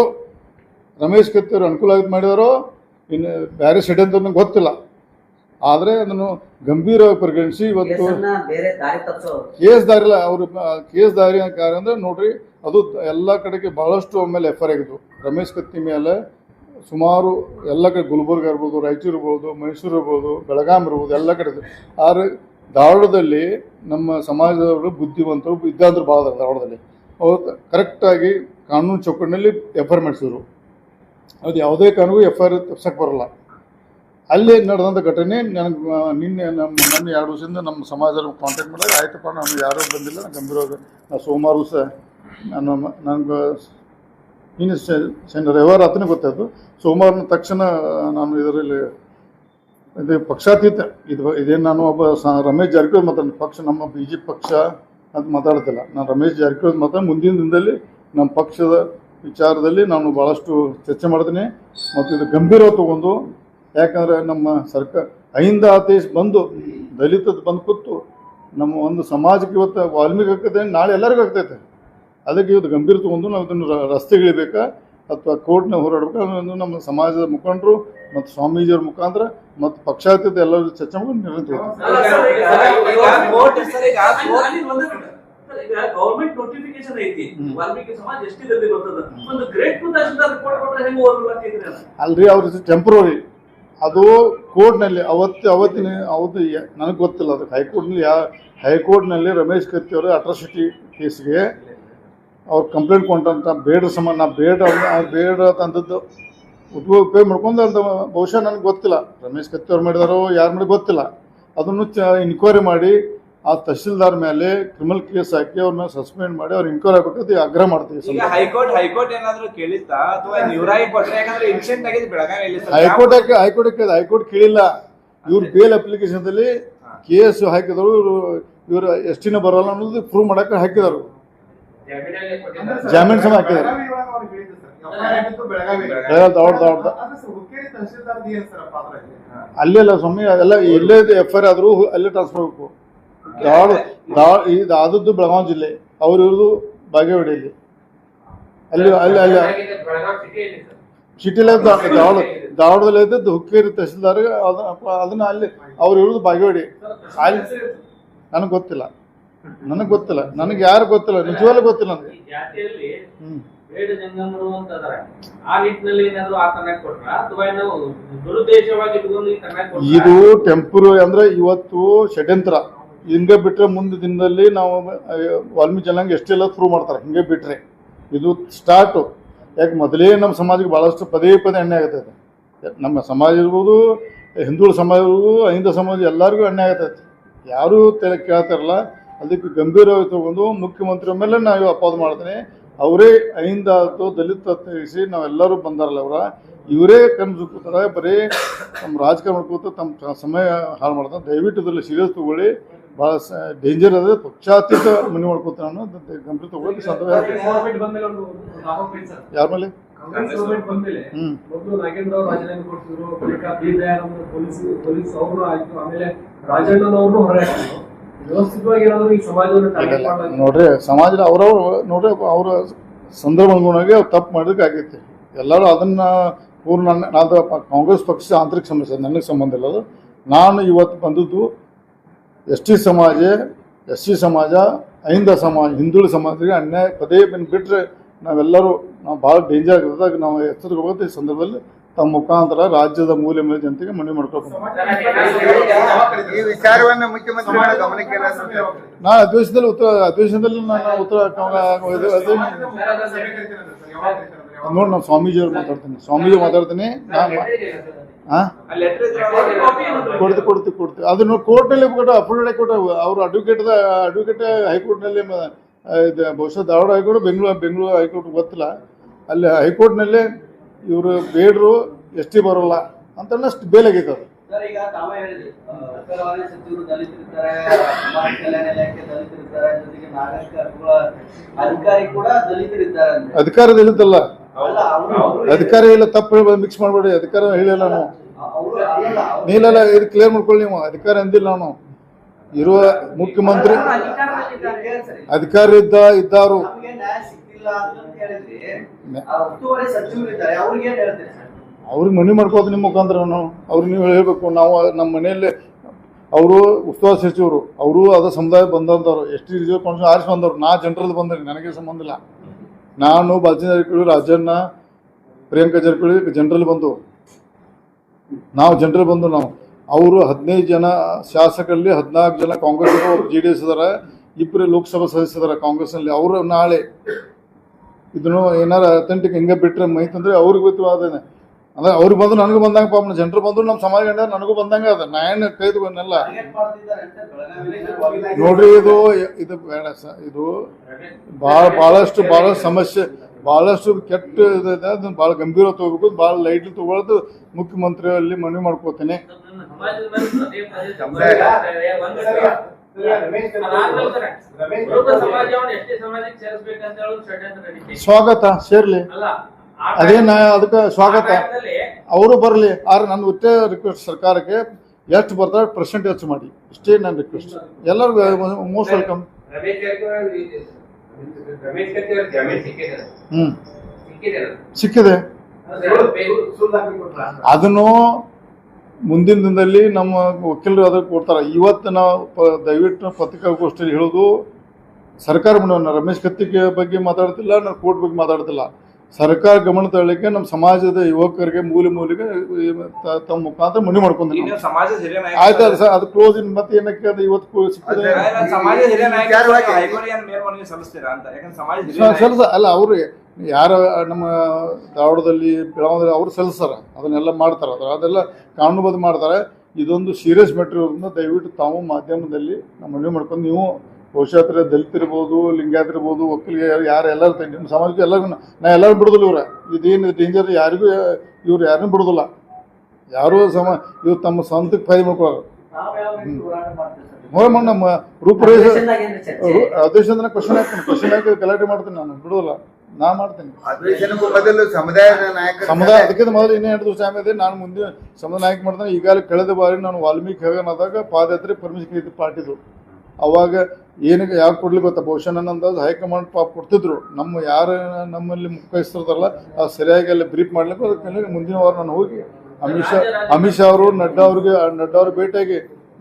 ರಮೇಶ್ ಕತ್ತಿ ಅವರು ಅನುಕೂಲ ಆಗಿ ಮಾಡಿದಾರೋ ಇನ್ನು ಬೇರೆ ಷಡ್ಯಂತ್ರ ಅಂತ ಗೊತ್ತಿಲ್ಲ. ಆದರೆ ಅದನ್ನು ಗಂಭೀರವಾಗಿ ಪರಿಗಣಿಸಿ ಇವತ್ತು ಕೇಸ್ ದಾರಿಲ್ಲ. ಅವರು ಕೇಸ್ ದಾರಿ ಕಾರ್ಯ ಅಂದರೆ ನೋಡ್ರಿ, ಅದು ಎಲ್ಲ ಕಡೆಗೆ ಭಾಳಷ್ಟು ಆಮೇಲೆ FIR ಆಗಿದ್ದು ರಮೇಶ್ ಕತ್ತಿ ಮೇಲೆ ಸುಮಾರು ಎಲ್ಲ ಕಡೆ, ಗುಲ್ಬರ್ಗ ಇರ್ಬೋದು, ರಾಯಚೂರು ಇರ್ಬೋದು, ಮೈಸೂರು ಇರ್ಬೋದು, ಬೆಳಗಾಂ ಇರ್ಬೋದು, ಎಲ್ಲ ಕಡೆ. ಆದರೆ ಧಾರವಾಡದಲ್ಲಿ ನಮ್ಮ ಸಮಾಜದವರು ಬುದ್ಧಿವಂತರು ಇದ್ದಾದ್ರು ಭಾಳ ಧಾರವಾಡದಲ್ಲಿ ಅವರು ಕರೆಕ್ಟಾಗಿ ಕಾನೂನು ಚೌಕಟ್ಟಿನಲ್ಲಿ FIR ಮಾಡಿಸಿದ್ರು. ಅದು ಯಾವುದೇ ಕಾರಣಕ್ಕೂ FIR ತಪ್ಸಕ್ಕೆ ಬರೋಲ್ಲ. ಅಲ್ಲಿ ನಡೆದಂಥ ಘಟನೆ ನನಗೆ ನಿನ್ನೆ ನನ್ನ 2 ವರ್ಷದಿಂದ ನಮ್ಮ ಸಮಾಜದಲ್ಲಿ ಕಾಂಟ್ಯಾಕ್ಟ್ ಮಾಡಿದಾಗ, ಆಯ್ತಪ್ಪ ನಾನು ಯಾರೂ ಬಂದಿಲ್ಲ, ನಾನು ಗಂಭೀರವಾಗಿ ಸೋಮವಾರ ಸಹ ನನಗೆ ಇನ್ನು ರವಿವಾರ ಹತ್ತನೇ ಗೊತ್ತಾಯ್ತು. ಸೋಮವಾರನ ತಕ್ಷಣ ನಾನು ಇದರಲ್ಲಿ ಇದು ಪಕ್ಷಾತೀತ ಇದೇನು ನಾನು ಒಬ್ಬ ರಮೇಶ್ ಜಾರಕಿಹೊಳಿ ಮಾತಾಡ್ತೀನಿ, ಪಕ್ಷ ನಮ್ಮ BJP ಪಕ್ಷ ಅಂತ ಮಾತಾಡ್ತಿಲ್ಲ. ನಾನು ರಮೇಶ್ ಜಾರಕಿಹೊಳಿ ಮಾತಾಡಿ ಮುಂದಿನ ದಿನದಲ್ಲಿ ನಮ್ಮ ಪಕ್ಷದ ವಿಚಾರದಲ್ಲಿ ನಾನು ಭಾಳಷ್ಟು ಚರ್ಚೆ ಮಾಡ್ತೀನಿ ಮತ್ತು ಇದು ಗಂಭೀರವಾಗಿ ತಗೊಂಡು, ಯಾಕಂದರೆ ನಮ್ಮ ಸರ್ಕಾರ ಅಹಿಂದ ಆದೇಶ ಬಂದು ದಲಿತದ ಬಂದು ಕೂತು ನಮ್ಮ ಒಂದು ಸಮಾಜಕ್ಕೆ ಇವತ್ತು ವಾಲ್ಮೀಕಿ ಆಗ್ತದೆ, ನಾಳೆ ಎಲ್ಲರಿಗೂ ಆಗ್ತೈತೆ. ಅದಕ್ಕೆ ಇವತ್ತು ಗಂಭೀರ ತಗೊಂಡು ನಾವು ಇದನ್ನು ರಸ್ತೆಗಿಳಿಬೇಕಾ ಅಥವಾ ಕೋರ್ಟ್ನ ಹೋರಾಡಬೇಕಾ ಅನ್ನೋದು ನಮ್ಮ ಸಮಾಜದ ಮುಖಂಡರು ಮತ್ತು ಸ್ವಾಮೀಜಿಯವ್ರ ಮುಖಾಂತರ ಮತ್ತು ಪಕ್ಷಾತೀತ ಎಲ್ಲರೂ ಚರ್ಚೆ ಮಾಡಿ ನಿರ್ಣಯ ಗವರ್ಮೆಂಟ್ ನೋಟಿಫಿಕೇಶನ್ ಐತಿ, ವಾಲ್ಮೀಕಿ ಸಮಾಜ ಎಷ್ಟಿದೆ ಗೊತ್ತದ, ಒಂದು ಗ್ರೇಡ್ 2 ತಹಸೀಲ್ದಾರ್ ರಿಪೋರ್ಟ್ ಕೊಟ್ರೆ ಹೆಂಗೆ ಓದಲಾಕಿದ್ರಿ ಅಲ್ರಿ? ಅವ್ರ ಟೆಂಪ್ರವರಿ ಅದು ಕೋರ್ಟ್ನಲ್ಲಿ ಅವತ್ತು ನನಗೆ ಗೊತ್ತಿಲ್ಲ. ಅದಕ್ಕೆ ಹೈಕೋರ್ಟ್ನಲ್ಲಿ ರಮೇಶ್ ಕತ್ತಿ ಅವರು ಅಟ್ರಾಸಿಟಿ ಕೇಸ್ಗೆ ಅವ್ರು ಕಂಪ್ಲೇಂಟ್ ಕೊಟ್ಟಂತ ಬೇಡ ಸಂಬಂಧ ನಾ ಬೇಡ ತಂದದ್ದು ಉಪಯೋಗ ಮಾಡ್ಕೊಂಡು ಅಂತ ಬಹುಶಃ ನನಗೆ ಗೊತ್ತಿಲ್ಲ. ರಮೇಶ್ ಕತ್ತಿ ಅವ್ರು ಮಾಡಿದಾರೋ ಯಾರು ಮಾಡಿ ಗೊತ್ತಿಲ್ಲ. ಅದನ್ನು ಇನ್ಕ್ವೈರಿ ಮಾಡಿ ಆ ತಹಸೀಲ್ದಾರ್ ಮೇಲೆ ಕ್ರಿಮಿನಲ್ ಕೇಸ್ ಹಾಕಿ ಅವ್ರನ್ನ ಸಸ್ಪೆಂಡ್ ಮಾಡಿ ಅವ್ರು ಇನ್ಕ್ವೈರಿ ಆಗ್ಬೇಕಂತ ಆಗ್ರಹ ಮಾಡ್ತೀವಿ. ಹೈಕೋರ್ಟ್ ಏನಾದ್ರು ಕೇಳಿತ್ತಾ ಅಥವಾ ನೀವ್ರಾಗಿ ಕೊಟ್ರೆ? ಯಾಕಂದ್ರೆ ಇನ್ಸಿಡೆಂಟ್ ಆಗಿದೆ ಬೆಳಗಾವಿಯಲ್ಲಿ. ಹೈಕೋರ್ಟ್ ಕೇಳಿಲ್ಲ. ಇವ್ರು ಬೇಲ್ ಅಪ್ಲಿಕೇಶನ್ದಲ್ಲಿ ಕೇಸ್ ಹಾಕಿದ್ರು, ಇವರು STನ ಬರೋಲ್ಲ ಅನ್ನೋದು ಪ್ರೂವ್ ಮಾಡಕ್ಕೆ ಹಾಕಿದರು, ಜಾಮೀನು ಸಮ ಹಾಕಿದ್ದಾರೆ. ಅಲ್ಲೆಲ್ಲ ಸ್ವಾಮಿ, ಅದೆಲ್ಲ ಎಲ್ಲೇ FIR ಆದರೂ ಅಲ್ಲೇ ಟ್ರಾನ್ಸ್ಫರ್ ಆಗಬೇಕು. ಆದದ್ದು ಬೆಳಗಾವಿ ಜಿಲ್ಲೆ, ಅವ್ರು ಇರೋದು ಬಾಗೇವಾಡಿಯಲ್ಲಿ. ಅಲ್ಲಿ ಸಿಟಿಲೇ ಧಾರವಾಡದಲ್ಲಿ ಇದ್ದದ್ದು ಹುಕ್ಕೇರಿ ತಹಸೀಲ್ದಾರ್, ಅದನ್ನ ಅಲ್ಲಿ ಅವ್ರು ಇರೋದು ಬಾಗೇವಾಡಿ. ಅಲ್ಲಿ ನನಗೆ ಗೊತ್ತಿಲ್ಲ, ನನಗೆ ಯಾರು ಗೊತ್ತಿಲ್ಲ, ನಿಜವಾಗ್ಲೂ ಗೊತ್ತಿಲ್ಲ ನನಗೆ. ಇದು ಟೆಂಪರರಿ ಅಂದ್ರೆ ಇವತ್ತು ಷಡ್ಯಂತ್ರ. ಹಿಂಗೆ ಬಿಟ್ರೆ ಮುಂದೆ ದಿನದಲ್ಲಿ ನಾವು ವಾಲ್ಮೀಕಿ ಜನಾಂಗ ಎಷ್ಟೆಲ್ಲ ಪ್ರೂವ್ ಮಾಡ್ತಾರೆ. ಹಿಂಗೆ ಬಿಟ್ರೆ ಇದು ಸ್ಟಾರ್ಟು. ಯಾಕೆ ಮೊದಲೇ ನಮ್ಮ ಸಮಾಜಕ್ಕೆ ಭಾಳಷ್ಟು ಪದೇ ಅನ್ಯಾಯ ಆಗ್ತೈತೆ. ನಮ್ಮ ಸಮಾಜ ಇರ್ಬೋದು, ಹಿಂದುಳಿದ ಸಮಾಜ ಇರ್ಬೋದು, ಅಹಿಂದ ಸಮಾಜ ಎಲ್ಲರಿಗೂ ಅನ್ಯಾಯ ಆಗ್ತೈತೆ. ಯಾರೂ ಕೇಳ್ತಾರಲ್ಲ. ಅದಕ್ಕೆ ಗಂಭೀರವಾಗಿ ತಗೊಂಡು ಮುಖ್ಯಮಂತ್ರಿ ಮೇಲೆ ನಾವು ಅಪವಾದ ಮಾಡ್ತೀನಿ. ಅವರೇ ಅಹಿಂದ ಆಯ್ತು ದಲಿತ ತಿಳಿಸಿ ನಾವೆಲ್ಲರೂ ಬಂದಾರಲ್ಲ, ಇವರೇ ಕಣ್ಣು ಕೂತಾರೆ, ಬರೀ ನಮ್ಮ ರಾಜಕಾರಣ ಮಾಡ್ಕೋತ ತಮ್ಮ ಸಮಯ ಹಾಳು ಮಾಡ್ತಾರೆ. ದಯವಿಟ್ಟು ಇದರಲ್ಲಿ ಸೀರಿಯಸ್ ತಗೊಳ್ಳಿ, ಭಾಳ ಡೇಂಜರ್ ಅದ. ಪಕ್ಷಾತೀತ ಮನೆ ಮಾಡ್ಕೋತಾರೆ ಅನ್ನೋದು ಗಂಭೀರ ತಗೊಳ್ಳಿ. ಯಾರ ಮೇಲೆ? ನಾಗೇಂದ್ರ ಅವರು ರಾಜೀನಾಮೆ ಕೊಡ್ತಿದ್ರು, ಬಳಿಕ ಪೊಲೀಸ್ ಅವರು ಆಯ್ತು, ಆಮೇಲೆ ರಾಜಣ್ಣನವ್ರನ್ನು ಹೊರ ವ್ಯವಸ್ಥಿತವಾಗಿ ಏನಾದ್ರು ಈ ಸಮಾಜವನ್ನು ನೋಡ್ರಿ, ಸಮಾಜ ನೋಡ್ರಿ ಅವರ ಸಂದರ್ಭ ಅನುಗುಣವಾಗಿ ಅವ್ರು ತಪ್ಪು ಮಾಡೋದಕ್ಕೆ ಆಗೈತಿ. ಎಲ್ಲರೂ ಅದನ್ನ ಪೂರ್ಣ ಅದು ಕಾಂಗ್ರೆಸ್ ಪಕ್ಷದ ಆಂತರಿಕ ಸಮಸ್ಯೆ, ನನಗೆ ಸಂಬಂಧ ಇಲ್ಲ. ಅದು ನಾನು ಇವತ್ತು ಬಂದದ್ದು ST ಸಮಾಜ, ಅಹಿಂದ ಸಮಾಜ, ಹಿಂದುಳಿದ ಸಮಾಜಕ್ಕೆ ಅನ್ಯಾಯ ಪದೇ ಬಿಟ್ಟರೆ ನಾವು ಭಾಳ ಡೇಂಜರ್ ಆಗಿರೋದಾಗ ನಾವು ಎಚ್ಚರಿಕೆ ಹೋಗುತ್ತೆ. ಈ ಸಂದರ್ಭದಲ್ಲಿ ತಮ್ಮ ಮುಖಾಂತರ ರಾಜ್ಯದ ಮೂಲೆ ಮೂಲೆ ಜನತೆಗೆ ಮನವಿ ಮಾಡ್ಕೊಳ್ತಾರೆ. ಈ ವಿಚಾರವನ್ನ ಮುಖ್ಯಮಂತ್ರಿಗಳ ಗಮನಕ್ಕೆ ನಾನು ಅಧಿವೇಶನದಲ್ಲಿ ನಾನು ಉತ್ತರ ನೋಡಿ ನಾನು ಸ್ವಾಮೀಜಿಯವ್ರು ಮಾತಾಡ್ತೀನಿ ಕೊಡ್ತೀವಿ ಅದನ್ನು ಕೋರ್ಟ್ನಲ್ಲಿ ಅಫಿಡವಿಟ್ ಕೊಟ್ಟು ಅವರು ಅಡ್ವೊಕೇಟ್ ಹೈಕೋರ್ಟ್ನಲ್ಲಿ ಬಹುಶಃ ಧಾರವಾಡ ಹೈಕೋರ್ಟ್ ಬೆಂಗಳೂರು ಹೈಕೋರ್ಟ್ ಗೊತ್ತಿಲ್ಲ, ಅಲ್ಲಿ ಹೈಕೋರ್ಟ್ನಲ್ಲಿ ಇವರು ಬೇಡರು ST ಬರೋಲ್ಲ ಅಂತ ಅಷ್ಟು ಬೇಲಾಗೈತೆ ಅದು. ಈಗ ತಾವೇ ಹೇಳಿದ್ರಿ ಉಸ್ತುವಾರಿ ಸಚಿವರು ದಲಿತರಿದ್ದಾರೆ, ಸಮಾಜ ಕಲ್ಯಾಣ ಇಲಾಖೆ ದಲಿತರಿದ್ದಾರೆ, ಜೊತೆಗೆ ನಾಗರಿಕ ಹಕ್ಕುಗಳ ಅಧಿಕಾರಿ ಕೂಡ ದಲಿತರಿದ್ದಾರೆ ಅಂತ. ಅಧಿಕಾರ ದಲಿತಲ್ಲ, ಅಲ್ಲ ಅಧಿಕಾರ ಇಲ್ಲ, ತಪ್ಪು ಮಿಕ್ಸ್ ಮಾಡಬೇಡಿ. ಅಧಿಕಾರ ಹೇಳಿಲ್ಲ ನಾವು, ನೀಲೆಲ್ಲ ಇದು ಕ್ಲಿಯರ್ ಮಾಡ್ಕೊಳ್ಳಿ. ನೀವು ಅಧಿಕಾರ ಅಂದಿಲ್ಲ, ನಾನು ಇರುವ ಮುಖ್ಯಮಂತ್ರಿ ಅಧಿಕಾರ ಇದ್ದಾರು. ನ್ಯಾಯ ಸಿಕ್ತಿಲ್ಲ ಅಂತ ಹೇಳಿದ್ರಿ, ಉಸ್ತುವಾರಿ ಸಚಿವರು ಇದ್ದಾರೆ, ಅವ್ರಿಗೆ ಏನ್ ಹೇಳ್ತೀರಿ? ಅವ್ರಿಗೆ ಮನವಿ ಮಾಡ್ಕೋದು ನಿಮ್ಮ ಮುಖಾಂತರ ಅವ್ರಿಗೆ ನೀವು ಹೇಳ್ಬೇಕು. ನಾವು ನಮ್ಮ ಮನೆಯಲ್ಲಿ ಅವರು ಉಸ್ತುವಾರಿ ಸಚಿವರು, ಅವರು ಅದ ಸಮುದಾಯ ಬಂದವರು, ST ರಿಸರ್ವ್ ಕೌನ್ಸಿಲ್ ಆರಿಸಿ ಬಂದವರು. ನಾ ಜನರಲ್ಲಿ ಬಂದರಿ, ನನಗೆ ಸಂಬಂಧ ಇಲ್ಲ. ನಾನು ಬಾಲಚಂದ್ರ ಜಾರಕಿಹೊಳಿ, ರಾಜಣ್ಣ, ಪ್ರಿಯಾಂಕಾ ಜಾರಕಿಹೊಳಿ ಜನರಲ್ಲಿ ಬಂದು ನಾವು ಅವರು 15 ಜನ ಶಾಸಕರಲ್ಲಿ 14 ಜನ ಕಾಂಗ್ರೆಸ್, JDS ಇದಾರೆ, 2 ಲೋಕಸಭಾ ಸದಸ್ಯರಾರ ಕಾಂಗ್ರೆಸ್ನಲ್ಲಿ. ಅವರು ನಾಳೆ ಇದನ್ನು ಏನಾರು ಅಥೆಂಟಿಕ್ ಹಿಂಗೆ ಬಿಟ್ಟರೆ ಮೈತಂದ್ರೆ ಅವ್ರಿಗೆ ಗೊತ್ತವಾದೇನೆ. ಅಂದ್ರೆ ಅವ್ರಿಗೆ ಬಂದು ನನಗೂ ಬಂದಂಗೆ, ಪಾಪ ಜನರು ಬಂದ್ರು, ನಮ್ಮ ಸಮಾಜ ಗಂಡ ನನಗೂ ಬಂದಂಗೆ ಅದ. ನಾ ಏನು ಕೈದುಕೊಂಡೆಲ್ಲ ನೋಡ್ರಿ. ಇದು ಬೇಡ ಸರ್, ಇದು ಭಾಳಷ್ಟು ಸಮಸ್ಯೆ, ಭಾಳಷ್ಟು ಕೆಟ್ಟ ಇದೆ. ಅದನ್ನ ಭಾಳ ಗಂಭೀರ ತಗೋಬೇಕು, ಭಾಳ ಲೈಟ್ ತಗೊಳ್ಳೋದು. ಮುಖ್ಯಮಂತ್ರಿಯಲ್ಲಿ ಮನವಿ ಮಾಡ್ಕೋತೀನಿ. ಸ್ವಾಗತ, ಸೇರ್ಲಿ, ಅದೇನ ಅದಕ್ಕೆ ಸ್ವಾಗತ. ಅವರು ಬರಲಿ. ಆದ್ರೆ ನನ್ನ ಒಟ್ಟೆ ರಿಕ್ವೆಸ್ಟ್ ಸರ್ಕಾರಕ್ಕೆ, ಎಷ್ಟು ಬರ್ತಾರೆ % ಹೆಚ್ಚು ಮಾಡಿ, ಇಷ್ಟೇ ನನ್ನ ರಿಕ್ವೆಸ್ಟ್. ಎಲ್ಲರಿಗೂ ಮೋಸ್ಟ್ ವೆಲ್ಕಮ್. ಸಿಕ್ಕಿದೆ. ಅದನ್ನು ಮುಂದಿನ ದಿನದಲ್ಲಿ ನಮ್ಮ ವಕೀಲರು ಅದಕ್ಕೆ ಕೊಡ್ತಾರೆ. ಇವತ್ತು ನಾವು ದಯವಿಟ್ಟು ಪತ್ರಿಕಾಗೋಷ್ಠಿಯಲ್ಲಿ ಹೇಳೋದು, ಸರ್ಕಾರ ರಮೇಶ್ ಕತ್ತಿ ಬಗ್ಗೆ ಮಾತಾಡ್ತಿಲ್ಲ, ನಾನು ಕೋರ್ಟ್ ಬಗ್ಗೆ ಮಾತಾಡ್ತಿಲ್ಲ. ಸರ್ಕಾರ ಗಮನ ತರಲಿಕ್ಕೆ ನಮ್ಮ ಸಮಾಜದ ಯುವಕರಿಗೆ ಮೂಲೆಗೆ ತಮ್ಮ ಮುಖಾಂತರ ಮನವಿ ಮಾಡ್ಕೊಂಡಿಲ್ಲ. ಆಯ್ತು ಸರ್, ಅದು ಕ್ಲೋಸ್. ಮತ್ತೆ ಏನಕ್ಕೆ ಅದು ಇವತ್ತು ಸಿಕ್ಕಿದೆ ಅಲ್ಲ, ಅವರು ಯಾರ ನಮ್ಮ ಧಾರವಾಡದಲ್ಲಿ, ಬೆಳಗಾವಿಯಲ್ಲಿ ಅವರು ಸಲ್ಲಿಸ್ತಾರೆ, ಅದನ್ನೆಲ್ಲ ಮಾಡ್ತಾರೆ, ಅದೆಲ್ಲ ಕಾನೂನುಬದ್ಧ ಮಾಡ್ತಾರೆ. ಇದೊಂದು ಸೀರಿಯಸ್ ಮ್ಯಾಟರ್ ಇರೋದ್ರಿಂದ ದಯವಿಟ್ಟು ತಾವು ಮಾಧ್ಯಮದಲ್ಲಿ ನಾವು ಮನವಿ ಮಾಡ್ಕೊಂಡು, ನೀವು ಬಹುಶಃ ದಲಿತರಿರ್ಬೋದು, ಲಿಂಗಾಯತಿರ್ಬೋದು, ಒಕ್ಕಲಿಗೆ ಯಾರು ಎಲ್ಲರೂ ನಿಮ್ಮ ಸಮಾಜಕ್ಕೆ ಎಲ್ಲರಿಗೂ ನಾ ಎಲ್ಲರೂ ಬಿಡೋದಿಲ್ಲ. ಇದೇನು ಡೇಂಜರ್, ಯಾರಿಗೂ ಇವ್ರು ಯಾರನ್ನೂ ಬಿಡೋದಿಲ್ಲ. ಯಾರೂ ಇವ್ರು ತಮ್ಮ ಸ್ವಂತಕ್ಕೆ ಫೈಲ್ ಮಾಡ್ಕೊಳ್ಳೋರು. ನಮ್ಮ ರೂಪರೇಷ ಅಧ್ಯಕ್ಷ ಕ್ವಶನ್ ಹಾಕಿ ಗಲಾಟೆ ಮಾಡ್ತೀನಿ, ನಾನು ಬಿಡೋದಿಲ್ಲ, ನಾ ಮಾಡ್ತೀನಿ. ಅದಕ್ಕಿಂತ ಮೊದಲು ಇನ್ನೇ 2 ದಿವಸ ಟೈಮ್ ಇದೆ. ನಾನು ಮುಂದೆ ಸಮುದಾಯ ನಾಯಕ ಮಾಡ್ತೇನೆ. ಈಗಾಗಲೇ ಕಳೆದ ಬಾರಿ ನಾನು ವಾಲ್ಮೀಕಿ ಹೆಗನಾದಾಗ ಪಾದಯಾತ್ರೆ ಪರ್ಮಿಷನ್ ಪಾರ್ಟಿದ್ರು. ಅವಾಗ ಏನಕ್ಕೆ ಯಾಕೆ ಕೊಡ್ಲಿಕ್ಕೆ ಗೊತ್ತಾ, ಬಹುಶಃ ನನ್ನ ಅಂದಾಜು ಹೈಕಮಾಂಡ್ ಕೊಡ್ತಿದ್ರು. ಯಾರು ನಮ್ಮಲ್ಲಿ ಮುಖ್ಯಸ್ಥರಲ್ಲ, ಅದು ಸರಿಯಾಗಿ ಅಲ್ಲಿ ಬ್ರೀಫ್ ಮಾಡ್ಲಿಕ್ಕೆ. ಅದಕ್ಕೆ ಮುಂದಿನ ವಾರ ನಾನು ಹೋಗಿ ಅಮಿತ್ ಶಾ ಅವರು, ನಡ್ಡಾ ಅವ್ರ ಭೇಟಿಯಾಗಿ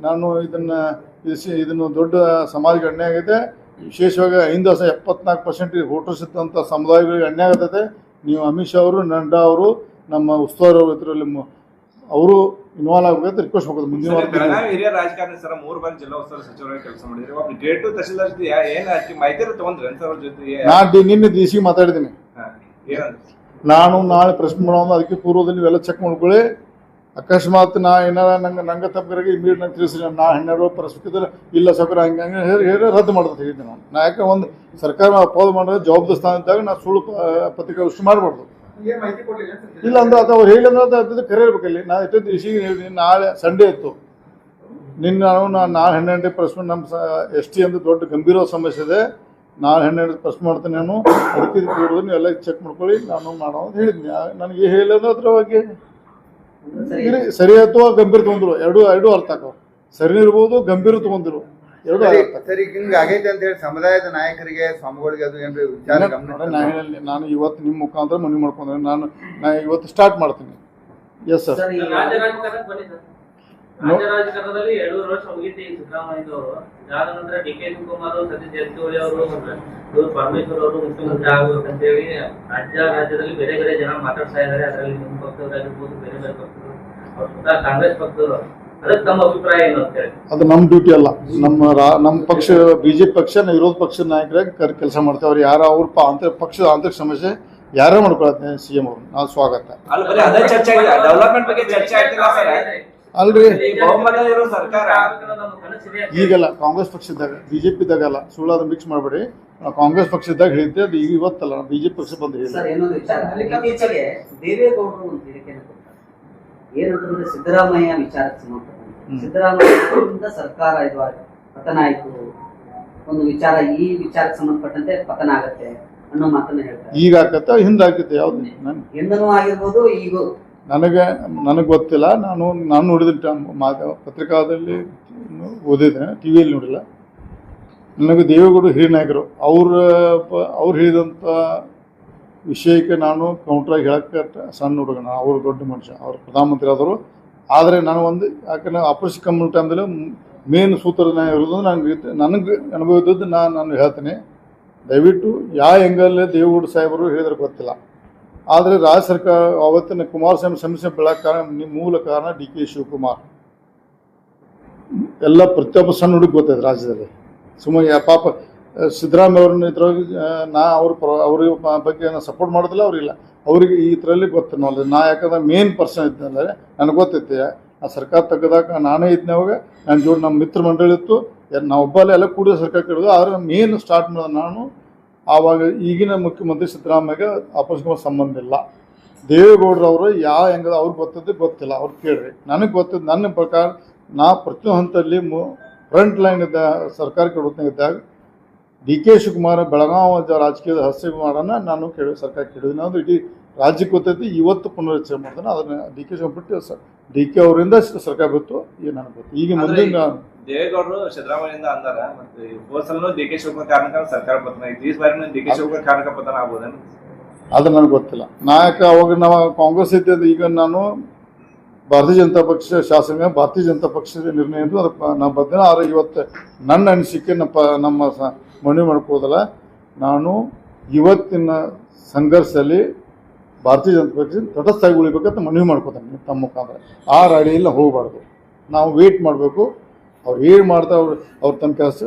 ನಾನು ಇದನ್ನು ದೊಡ್ಡ ಸಮಾಜಕ್ಕೆ ಅನ್ಯಾಯ ಆಗೈತೆ, ವಿಶೇಷವಾಗಿ 74% ವೋಟರ್ಸ್ ಇದ್ದಂಥ ಸಮುದಾಯಗಳಿಗೆ ಅನ್ಯಾಯ ಆಗ್ತದೆ. ನೀವು ಅಮಿತ್ ಶಾ ಅವರು, ನಡ್ಡಾ ಅವರು, ನಮ್ಮ ಉಸ್ತುವಾರಿ ಇದರಲ್ಲಿ ಅವರು ಇನ್ವಾಲ್ವ್ ಆಗಬೇಕಂತ ರಿಕ್ವೆಸ್ಟ್ ಮಾಡೋದು. ಮುಂದಿನ ವಾರ ಹಿರಿಯ ರಾಜಕಾರಣಿ ಸರ್ 3 ಬಾರಿ ಜಿಲ್ಲಾ ಉಸ್ತುವಾರಿ ಸಚಿವರಾಗಿ ಕೆಲಸ ಮಾಡಿದ್ರು. ಒಬ್ಬ ಗ್ರೇಟ್ ತಹಶೀಲ್ದಾರ್ ಏನು ಮಾಹಿತಿ ತಗೊಂಡ್ರಿ ಅಂತ ಅವ್ರ ಜೊತೆ? ನಾನು ನಿನ್ನೆ DC ಮಾತಾಡಿದ್ದೀನಿ. ನಾನು ನಾಳೆ ಪ್ರಶ್ನೆ ಮಾಡೋದು, ಅದಕ್ಕೆ ಪೂರ್ವದಲ್ಲಿ ಇವೆಲ್ಲ ಚೆಕ್ ಮಾಡ್ಕೊಳ್ಳಿ. ಅಕಸ್ಮಾತ್ ನಾ ಏನಾರ ನಂಗೆ ತಪ್ಪರಿಗೆ ಇಮಿಡಿಯೇಟ್ ನಂಗೆ ತಿಳಿಸ್ರಿ. ನಾ 12 ಪರಿಸ್ಥಿತಿ ಇಲ್ಲ ಸೌಕರ ಹಂಗೆ ಹೇಳಿ ರದ್ದು ಮಾಡ್ತಾ ಇದ್ದೀನಿ. ನಾನು ಯಾಕೆ ಒಂದು ಸರ್ಕಾರ ಅಪೋಸ್ ಮಾಡಿದ್ರೆ ಜವಾಬ್ದಾರಿ ಸ್ಥಾನ ಇದ್ದಾಗ ನಾ ಸುಳ್ಳು ಪತ್ರಿಕಾಗೋಷ್ಠಿ ಮಾಡಬಾರ್ದು. ಇಲ್ಲ ಅಂದ್ರೆ ಅದು ಅವ್ರು ಹೇಳಿದ್ರೆ ಅದು ಕರೆ ಇರ್ಬೇಕಲ್ಲಿ. ನಾ ಎಷ್ಟೊಂದು ಇಶಿಗೆ ಹೇಳಿದ್ದೀನಿ. ನಾಳೆ ಸಂಡೇ ಇತ್ತು, ನಿನ್ನೆ ನಾನು ನಾಳೆ 12 ಪ್ರಶ್ನೆ ನಮ್ಮ ST ಅಂತ ದೊಡ್ಡ ಗಂಭೀರ ಸಮಸ್ಯೆ ಇದೆ. ನಾಳೆ 12 ಪ್ರಶ್ನೆ ಮಾಡ್ತೇನೆ ನಾನು. ಅದಕ್ಕೆ ಪೂರ್ವದಲ್ಲಿ ನೀವು ಎಲ್ಲ ಚೆಕ್ ಮಾಡ್ಕೊಳ್ಳಿ, ನಾನು ಮಾಡೋದು ಹೇಳಿದ್ದೀನಿ. ನನಗೆ ಹೇಳಿದ್ರೆ ಅದ್ರ ಬಗ್ಗೆ ಸರಿ ಅಥವಾ ಗಂಭೀರ ತೊಗೊಂಡ್ರು, ಎರಡು ಅರ್ಥ ಆಕವು. ಸರಿ ಇರ್ಬೋದು, ಗಂಭೀರ ತೊಗೊಂಡಿರು, ಎರಡು ಸರಿ. ಹಿಂಗ ಆಗೈತೆ ಅಂತ ಹೇಳಿ ಸಮುದಾಯದ ನಾಯಕರಿಗೆ, ಸ್ವಾಮಿಗಳಿಗೆ ಅದು ಏನ್ರಿ ವಿಚಾರ ನಾನು ಇವತ್ತು ನಿಮ್ಮ ಮುಖಾಂತರ ಮನವಿ ಮಾಡ್ಕೊಂಡ್ರೆ ನಾನು ಇವತ್ತು ಸ್ಟಾರ್ಟ್ ಮಾಡ್ತೀನಿ. Yes sir. ರಾಜ್ಯ ರಾಜಕಾರಣದಲ್ಲಿ 2 ವರ್ಷ ಮುಗಿತಿ ಸಿದ್ದರಾಮಯ್ಯನವರು. ಇದಾದ ನಂತರ ಡಿ.ಕೆ. ಶಿವಕುಮಾರ್, ಸತೀಶ್ ಜಾರಕಿಹೊಳಿ ಅವರು, ಇವರು ಪರಮೇಶ್ವರ್ ಅವರು ಮುಖ್ಯಮಂತ್ರಿ ಆಗಬೇಕಂತ ಹೇಳಿ ರಾಜ್ಯದಲ್ಲಿ ಬೇರೆ ಬೇರೆ ಜನ ಮಾತಾಡ್ತಾ ಇದ್ದಾರೆ. ಅದರಲ್ಲಿ ನಿಮ್ಮ ಪಕ್ಷದವರಾಗಿರ್ಬೋದು, ಬೇರೆ ಬೇರೆ ಪಕ್ಷದವರು, ಅವ್ರು ಸ್ವತಃ ಕಾಂಗ್ರೆಸ್ ಪಕ್ಷದವರು. ಅದಕ್ಕೆ ತಮ್ಮ ಅಭಿಪ್ರಾಯ ಏನು ಅಂತ ಹೇಳಿ? ಅದು ನಮ್ಮ ಡ್ಯೂಟಿ ಅಲ್ಲ. ನಮ್ಮ ಪಕ್ಷ ಬಿಜೆಪಿ ಪಕ್ಷ ವಿರೋಧ ಪಕ್ಷದ ನಾಯಕರಾಗಿ ಕೆಲಸ ಮಾಡ್ತೇವೆ. ಅವ್ರು ಯಾರು ಅವ್ರ ಪಕ್ಷದ ಆಂತರಿಕ ಸಮಸ್ಯೆ ಯಾರೇ ಮಾಡ್ಕೊಳತ್ತೆ ಸಿಎಂ ಅವರು ನಾವು ಸ್ವಾಗತ. ಅಲ್ಲಿ ಬರೀ ಅದೇ ಚರ್ಚೆ ಆಗಿದೆ, ಡೆವಲಪ್ಮೆಂಟ್ ಬಗ್ಗೆ ಚರ್ಚೆ ಆಗ್ತಿಲ್ಲ ಸರ್. ಅಲ್ರಿ ಬಹುಮತ ಇರೋ ಸರ್ಕಾರ ನಮ್ಮ ಕನಸಿದೆ. ಈಗಲ್ಲ ಕಾಂಗ್ರೆಸ್ ಪಕ್ಷದಾಗ ಬಿಜೆಪಿ ಇದ್ದಾಗಲ್ಲ, ಸುಳ್ಳಾದ ಮಿಕ್ಸ್ ಮಾಡಬೇಡಿ. ನಾವು ಕಾಂಗ್ರೆಸ್ ಪಕ್ಷದಾಗ ಹೇಳಿದ್ದೆ, ಅದು ಈಗ ಇವತ್ತಲ್ಲ, ನಾವು ಬಿಜೆಪಿ ಪಕ್ಷ ಬಂದು ಹೇಳಿ. ಸರ್ ಇನ್ನೊಂದು ವಿಚಾರ, ಇತ್ತೀಚೆಗೆ ದೇವೇಗೌಡರು ಒಂದು ಹೇಳಿಕೆಯನ್ನು ಕೊಡ್ತಾರೆ. ಏನಂತಂದ್ರೆ ಸಿದ್ದರಾಮಯ್ಯ ವಿಚಾರಕ್ಕೆ ಸಂಬಂಧಪಟ್ಟಂತೆ ಸಿದ್ದರಾಮಯ್ಯ ಸರ್ಕಾರ ಇದು ಪತನ ಆಯ್ತು, ಒಂದು ವಿಚಾರ ಈ ವಿಚಾರಕ್ಕೆ ಸಂಬಂಧಪಟ್ಟಂತೆ ಪತನ ಆಗತ್ತೆ ಅನ್ನೋ ಮಾತನ್ನ ಹೇಳ್ತಾರೆ. ಈಗ ಆಕತ್ತ ಹಿಂದೆ ಆಕತ್ತೆ ಯಾವ್ದು ಎಂದನೂ ಆಗಿರ್ಬೋದು, ಈಗ ನನಗೆ ಗೊತ್ತಿಲ್ಲ. ನಾನು ನೋಡಿದ ಪತ್ರಿಕಾದಲ್ಲಿ ಓದಿದ್ದೇನೆ, ಟಿವಿಯಲ್ಲಿ ನೋಡಿಲ್ಲ. ನನಗೆ ದೇವೇಗೌಡರು ಹಿರಿಯ ನಾಯಕರು, ಅವ್ರು ಹೇಳಿದಂಥ ವಿಷಯಕ್ಕೆ ನಾನು ಕೌಂಟ್ರಾಗಿ ಹೇಳಕ್ಕೆ ಸಣ್ಣ ಹುಡುಗ. ಅವರು ದೊಡ್ಡ ಮನುಷ್ಯ, ಅವರು ಪ್ರಧಾನಮಂತ್ರಿ ಆದರು. ಆದರೆ ನಾನು ಒಂದು ಯಾಕಂದರೆ ಆಪರೇಷನ್ ಕಮ್ಮಿ ಟೈಮ್ದಲ್ಲಿ ಮೇನ್ ಸೂತ್ರನ ಇರೋದು ನನಗೆ ಅನುಭವ ಇದ್ದದ್ದು ನಾನು ಹೇಳ್ತೇನೆ. ದಯವಿಟ್ಟು ಯಾವ ಹೆಂಗಲ್ಲೇ ದೇವೇಗೌಡ ಸಾಹೇಬರು ಹೇಳಿದ್ರೆ ಗೊತ್ತಿಲ್ಲ. ಆದರೆ ರಾಜ್ಯ ಸರ್ಕಾರ ಅವತ್ತಿನ ಕುಮಾರಸ್ವಾಮಿ ಸಮಸ್ಯೆ ಬೆಳಕ್ಕೆ ಕಾರಣ ಮೂಲ ಕಾರಣ ಡಿ.ಕೆ. ಶಿವಕುಮಾರ್. ಎಲ್ಲ ಪ್ರತಿಯೊಬ್ಬ ಸಣ್ಣ ಹುಡುಗ ಗೊತ್ತೈತೆ ರಾಜ್ಯದಲ್ಲಿ. ಸುಮ್ಮನೆ ಪಾಪ ಸಿದ್ದರಾಮಯ್ಯ ಅವ್ರನ್ನ ಇದ್ರೊಳಗೆ ಅವ್ರ ಬಗ್ಗೆ ಸಪೋರ್ಟ್ ಮಾಡೋದಿಲ್ಲ, ಅವ್ರಿಲ್ಲ. ಅವ್ರಿಗೆ ಈ ಥರಲ್ಲಿ ಗೊತ್ತಿಲ್ಲ. ಯಾಕಂದ್ರೆ ಮೇನ್ ಪರ್ಸನ್ ಇದ್ದಂದರೆ ನನಗೆ ಗೊತ್ತೈತೆ. ಆ ಸರ್ಕಾರ ತೆಗೆದಾಗ ನಾನೇ ಇದ್ದೆ. ಅವಾಗ ನನ್ನ ಜೋಡಿ ನಮ್ಮ ಮಿತ್ರ ಮಂಡಳಿ ಇತ್ತು, ನಾವೊಬ್ಬಲ್ಲೇ ಎಲ್ಲ ಕೂಡಿದ ಸರ್ಕಾರ ಕೇಳಿದ್ರು. ಆದರೆ ಮೇನ್ ಸ್ಟಾರ್ಟ್ ಮಾಡೋದು ನಾನು. ಆವಾಗ ಈಗಿನ ಮುಖ್ಯಮಂತ್ರಿ ಸಿದ್ದರಾಮಯ್ಯಗೆ ಆಪರೇಷನ್ ಸಂಬಂಧ ಇಲ್ಲ. ದೇವೇಗೌಡರವರು ಯಾವ ಹೆಂಗದ ಅವ್ರಿಗೆ ಗೊತ್ತಿದ್ದು ಗೊತ್ತಿಲ್ಲ, ಅವ್ರು ಕೇಳ್ರಿ. ನನಗೆ ಗೊತ್ತಿದ್ದು ನನ್ನ ಪ್ರಕಾರ ನಾ ಪ್ರತಿಯೊಂದು ಹಂತದಲ್ಲಿ ಫ್ರಂಟ್ ಲೈನ್ ಇದ್ದ ಸರ್ಕಾರಕ್ಕೆ ಇದ್ದಾಗ ಡಿ.ಕೆ. ಶಿವಕುಮಾರ್ ಬೆಳಗಾವಿ ರಾಜಕೀಯದ ಹಸ್ತಮಾಡೋಣ ನಾನು ಸರ್ಕಾರ ಕೇಳಿದ್ದೀನಿ. ಅದು ಇಡೀ ರಾಜ್ಯಕ್ಕೆ ಗೊತ್ತೈತಿ. ಇವತ್ತು ಪುನರ್ರಚನೆ ಮಾಡ್ತಾನೆ. ಅದನ್ನು ಡಿ.ಕೆ. ಶಿವಕುಮಾರ್ ಬಿಟ್ಟು ಡಿ.ಕೆ. ಅವರಿಂದ ಸರ್ಕಾರ ಬಿತ್ತು. ಈಗ ನನಗೆ ಗೊತ್ತು. ಈಗ ಮುಂದಿನ ದೇವೇಗೌಡರು ಸಿದ್ದರಾಮಯ್ಯಿಂದ ಅಂದಾರ, ಮತ್ತೆ ಹೋದ್ಸಲೂ ಡಿ.ಕೆ. ಶಿವಕುಮಾರ್ ಕಾರಣಕ್ಕೆ ಸರ್ಕಾರ ಪತನ ಆಯ್ತು. ಈ ಬಾರಿ ಡಿ.ಕೆ. ಶಿವಕುಮಾರ್ ಕಾರಣಕ್ಕೆ ಪತನ ಆಗ್ಬೋದೇನು? ಅದು ನನಗೆ ಗೊತ್ತಿಲ್ಲ. ನಾಯಕ ಅವಾಗ ನಾವು ಕಾಂಗ್ರೆಸ್ ಇದ್ದಿದ್ದು. ಈಗ ನಾನು ಭಾರತೀಯ ಜನತಾ ಪಕ್ಷ ಶಾಸಕ, ಭಾರತೀಯ ಜನತಾ ಪಕ್ಷದ ನಿರ್ಣಯ ಇದ್ದು ಅದಕ್ಕೆ ನಾವು ಬದ್ದೇನೆ. ಆದರೆ ಇವತ್ತು ನನ್ನ ಅನಿಸಿಕೆ ನಮ್ಮ ಮನವಿ ಮಾಡ್ಕೋದಲ್ಲ. ನಾನು ಇವತ್ತಿನ ಸಂಘರ್ಷದಲ್ಲಿ ಭಾರತೀಯ ಜನತಾ ಪಕ್ಷ ತಟಸ್ಥಾಗಿ ಉಳಿಬೇಕಂತ ಮನವಿ ಮಾಡ್ಕೋತಾನೆ ತಮ್ಮ ಮುಖಾಂತರ. ಆ ರಾಡಿಯಲ್ಲಿ ಹೋಗಬಾರ್ದು. ನಾವು ವೇಟ್ ಮಾಡಬೇಕು. ಅವ್ರು ಏನು ಮಾಡ್ತಾ ಅವ್ರು ತಮ್ಮ ಕೆಲಸ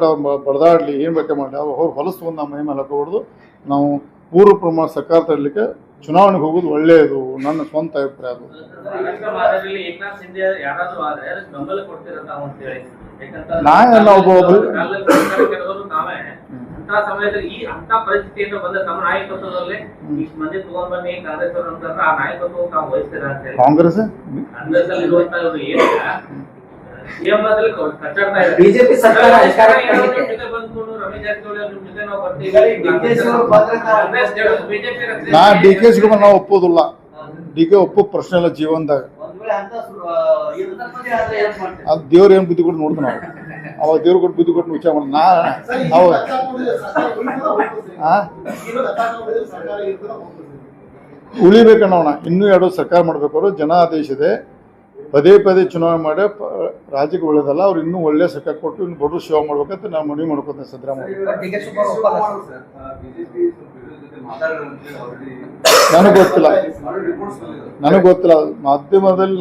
ಅವ್ರು ಬಡದಾಡಲಿ, ಏನು ಬೇಕಾ ಮಾಡಲಿ, ಅವ್ರು ಹೊಲಸ್ಕೊಂಡು ನಮ್ಮ ಮೈ ಮೇಲೆ ಹಾಕೋಬಾರ್ದು. ನಾವು ಪೂರ್ವ ಪ್ರಮಾಣ ಸರ್ಕಾರ ತರಲಿಕ್ಕೆ ಚುನಾವಣೆಗೆ ಹೋಗೋದು ಒಳ್ಳೆಯದು, ನನ್ನ ಸ್ವಂತ ಅಭಿಪ್ರಾಯ. ಅದು ಏಕನಾಥ್ ಶಿಂದೆ ಯಾರಾದ್ರೂ ಆದ್ರೆ ಬೆಂಬಲ ಕೊಡ್ತೀರಂತ ಅಂತೇಳಿ, ಅಂತ ಸಮಯದಲ್ಲಿ ಈ ಅಂತ ಪರಿಸ್ಥಿತಿಯಿಂದ ಬಂದ ತಮ್ಮ ನಾಯಕತ್ವದಲ್ಲೇ ಇಷ್ಟು ಮಂದಿ ತಗೊಂಡ್ ಬನ್ನಿ ಕಾಂಗ್ರೆಸ್ ಅವರು ಅಂತಂದ್ರೆ ಆ ನಾಯಕತ್ವ ತಾವು ವಹಿಸ್ತೀರ ಅಂತ ಹೇಳಿ ಕಾಂಗ್ರೆಸ್ ಅಲ್ಲಿ ಇರುವಂತಹ ಬಿಜೆಪಿ ಸರ್ಕಾರ ಬಂದ್ಕೊಂಡು ರಮೇಶ್ ಜಾರಕಿಹೊಳಿ ಅವ್ರ ಜೊತೆ ನಾವು ಬರ್ತೀವಿ. ನಾ ಡಿ.ಕೆ. ಶಿವಕುಮಾರ್ ನಾವು ಒಪ್ಪೋದಿಲ್ಲ. ಡಿ.ಕೆ. ಒಪ್ಪೋ ಪ್ರಶ್ನೆ ಇಲ್ಲ ಜೀವನದಾಗ. ಅದು ದೇವ್ರ ಏನು ಬುದ್ಧಿ ಕೊಟ್ಟು ನೋಡ್ದು ನಾವು. ಅವಾಗ ದೇವ್ರ ಕೊಟ್ಟು ಬುದ್ಧಿ ಕೊಟ್ಟು ವಿಚಾರ ಮಾಡೋದು. ಉಳಿಬೇಕನ್ನೋಣ. ಇನ್ನೂ 2 ಸರ್ಕಾರ ಮಾಡಬೇಕಾದ್ರು ಜನ ಆದೇಶ ಇದೆ. ಪದೇ ಪದೇ ಚುನಾವಣೆ ಮಾಡಿ ರಾಜ್ಯಕ್ಕೆ ಒಳ್ಳೇದಲ್ಲ. ಅವ್ರು ಇನ್ನೂ ಒಳ್ಳೆ ಸರ್ಕಾರ ಕೊಟ್ಟು ಇನ್ನು ಬಡವರು ಸೇವೆ ಮಾಡ್ಬೇಕಂತ ನಾವು ಮನವಿ ಮಾಡ್ಕೊತೇನೆ ಸಿದ್ದರಾಮಯ್ಯ. ನನಗೆ ಗೊತ್ತಿಲ್ಲ ಮಾಧ್ಯಮದಲ್ಲಿ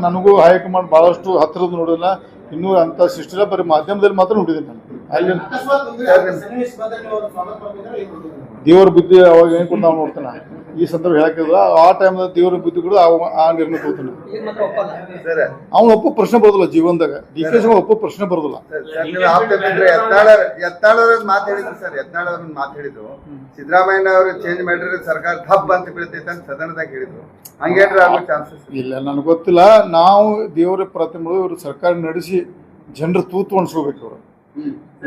ನನಗೂ ಹೈಕಮಾಂಡ್ ಬಹಳಷ್ಟು ಹತ್ತಿರದ ನೋಡಿಲ್ಲ. ಇನ್ನೂ ಅಂತ ಸಿಸ್ಟಿಲ್ಲ. ಬರೀ ಮಾಧ್ಯಮದಲ್ಲಿ ಮಾತ್ರ ನೋಡಿದ್ದೀನಿ ನಾನು. ಅಲ್ಲಿ ದೇವರ ಬುದ್ಧಿ ಅವಾಗ ಏನು ಕೂಡ ನಾವು ನೋಡ್ತೇನೆ. ಈ ಸಂದರ್ಭ ಹೇಳಕ್ಕಿಲ್ಲ. ಆ ಟೈಮ್ದಾಗ ದೇವರ ಬುದ್ಧಿ ಕೂಡ ಆ ನಿರ್ಣಯ ತಗೋತಾನೆ. ಅವ್ನು ಒಪ್ಪೋ ಪ್ರಶ್ನೆ ಬರೋದಿಲ್ಲ ಜೀವನದಾಗ. ಡಿ.ಕೆ. ಶಿವಕುಮಾರ್ ಒಪ್ಪೋ ಪ್ರಶ್ನೆ ಬರೋದಿಲ್ಲ. ಯತ್ನಾಳ್ ಮಾತು ಹೇಳಿದ್ರು ಸರ್. ಯತ್ನಾಳ್ ಅವ್ರನ್ನ ಮಾತು ಹೇಳಿದ್ರು, ಸಿದ್ದರಾಮಯ್ಯ ಅವರು ಚೇಂಜ್ ಮಾಡಿದ್ರೆ ಸರ್ಕಾರ ಹಬ್ ಅಂತ ಬೀಳ್ತೈತೆ ಅಂತ ಸದನದಾಗ ಹೇಳಿದ್ರು. ಹಂಗೇನ್ರಿ ಆಗೋ ಚಾನ್ಸಸ್ ಇಲ್ಲ. ನನಗೆ ಗೊತ್ತಿಲ್ಲ. ನಾವು ದೇವರ ಪ್ರತಿಮೆ ಇವರು ಸರ್ಕಾರ ನಡೆಸಿ ಜನರು ತೂತು ಅನ್ಸ್ಕೋಬೇಕು. ಅವರು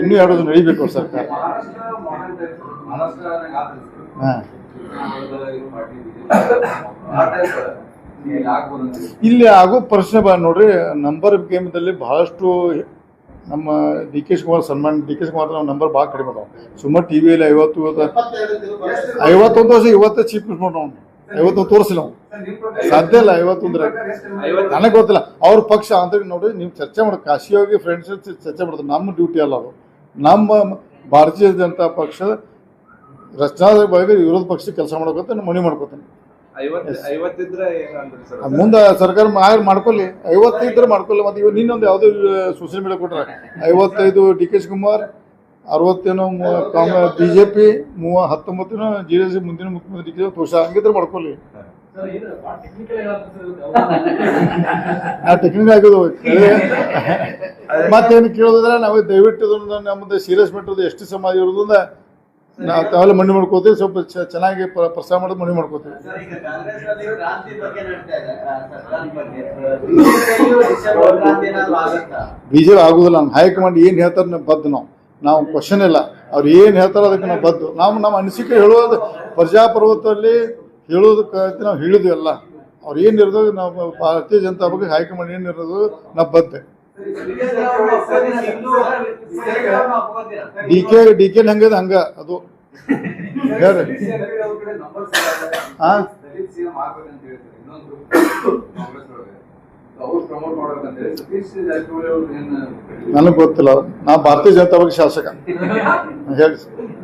ಇನ್ನೂ 2 ದಿನ ನಡಿಬೇಕು ಅವ್ರ ಸರ್ಕಾರ. ಇಲ್ಲಿ ಆಗೋ ಪ್ರಶ್ನೆ ನೋಡ್ರಿ. ನಂಬರ್ ಗೇಮ್ದಲ್ಲಿ ಬಹಳಷ್ಟು ನಮ್ಮ ಡಿ.ಕೆ. ಶಿವಕುಮಾರ್ ಸನ್ಮಾನ ಡಿ.ಕೆ. ಶಿವಕುಮಾರ್ ನಾವು ನಂಬರ್ ಭಾಳ ಕಡಿಮೆ ಅದಾವ. ಸುಮಾರು ಟಿವಿಯಲ್ಲಿ 51 ವರ್ಷ ಇವತ್ತೇ ಚೀಫ್ ಮಿನಿಸ್ಟರ್ ನಾವು ಐವತ್ತು ತೋರಿಸಿಲ್ಲ ನಾವು ಸಾಧ್ಯ ಇಲ್ಲ 51 ನನಗೆ ಗೊತ್ತಿಲ್ಲ ಅವ್ರ ಪಕ್ಷ ಅಂತ ನೋಡಿ ನೀವು ಚರ್ಚೆ ಮಾಡಿ ಕಾಶಿ ಹೋಗಿ ಫ್ರೆಂಡ್ಸ್ ಚರ್ಚೆ ಮಾಡ್ತಾರೆ. ನಮ್ಮ ಡ್ಯೂಟಿ ಅಲ್ಲ ಅದು. ನಮ್ಮ ಭಾರತೀಯ ಜನತಾ ಪಕ್ಷದ ರಚನಾ ಬಗ್ಗೆ ವಿರೋಧ ಪಕ್ಷ ಕೆಲಸ ಮಾಡ್ಕೊತ ಮನೆ ಮಾಡ್ಕೋತಾನೆ. 50 ಇದ್ರೆ ಏನಂದ್ರಿ ಸರ್? ಮುಂದೆ ಸರ್ಕಾರ ಮಾಡ್ಕೊಳ್ಳಿ, 50 ಇದ್ರೆ ಮಾಡ್ಕೊಳ್ಳಿ. ಮತ್ತೆ ಇವಾಗ ನಿನ್ನೊಂದು ಯಾವುದೋ ಸೋಷಿಯಲ್ ಮೀಡಿಯಾ ಕೊಟ್ರೆ 55 D K Shivakumar, 60 BJP, 19 JDS ಮುಂದಿನ ಮುಖ್ಯಮಂತ್ರಿ ಡಿ ಕೆ ತೋಷ ಹಂಗಿದ್ರೆ ಮಾಡ್ಕೊಳ್ಳಿ. ಸರ್ ಏನು ಟೆಕ್ನಿಕಲ್ ನಾ ಟೆಕ್ನಿಕ್ ಆಗೋದು ಮತ್ತೇನು ಕೇಳೋದಿದ್ರೆ ನಾವು ದಯವಿಟ್ಟು ಇದನ್ನ ನಮ್ಮದು ಸೀರಿಯಸ್ ಮೆಟ್ಟದು ಎಷ್ಟು ಸಮಾಜ ಇರೋದ್ರಿಂದ ನಾವು ತಾವೆಲ್ಲ ಮಣ್ಣು ಮಾಡ್ಕೋತೀವಿ. ಸ್ವಲ್ಪ ಚೆನ್ನಾಗಿ ಪ್ರಸ್ತಾವ ಮಾಡೋದು ಮಣ್ಣು ಮಾಡ್ಕೋತೀವಿ. ಸರ್, ಈಗ ಕಾಂಗ್ರೆಸ್ನಲ್ಲಿ ಕ್ರಾಂತಿ ಬಗ್ಗೆ ನಡೀತಾ ಇದೆ, ಸರ್ಕಾರದ ಬಗ್ಗೆ. ಬಿಜೆಪಿಯಲ್ಲೂ ಡಿಸೆಂಬರ್ ಕ್ರಾಂತಿ ಏನಾದ್ರು ಆಗುತ್ತಾ? ಬಿಜೆಪಿ ಆಗುದಿಲ್ಲ. ನಮ್ಮ ಹೈಕಮಾಂಡ್ ಏನು ಹೇಳ್ತಾರೆ ಬದ್ದು ನಾವು ಕ್ವಶನ್ ಇಲ್ಲ. ಅವ್ರು ಏನು ಹೇಳ್ತಾರೋ ಅದಕ್ಕೆ ನಾವು ಬದ್ದು. ನಮ್ಮ ಅನಿಸಿಕೆ ಹೇಳೋದು ಪ್ರಜಾಪ್ರಭುತ್ವದಲ್ಲಿ ಹೇಳೋದಕ್ಕೆ ನಾವು ಹೇಳಿದ್ವಿ ಎಲ್ಲ. ಅವ್ರು ಏನು ಇರೋದು ನಾವು ಭಾರತೀಯ ಜನತಾ ಬಗ್ಗೆ ಹೈಕಮಾಂಡ್ ಏನು ಇರೋದು ನಾವು ಬದ್ದೆ. ಡಿ ಕೆ ಹಂಗದ ಹಂಗ ಅದು ಹೇಳ್ರಿ. ನನಗೆ ಗೊತ್ತಿಲ್ಲ. ನಾ ಭಾರತೀಯ ಜನತಾ ಪಕ್ಷ ಶಾಸಕ ಹೇಳಿ.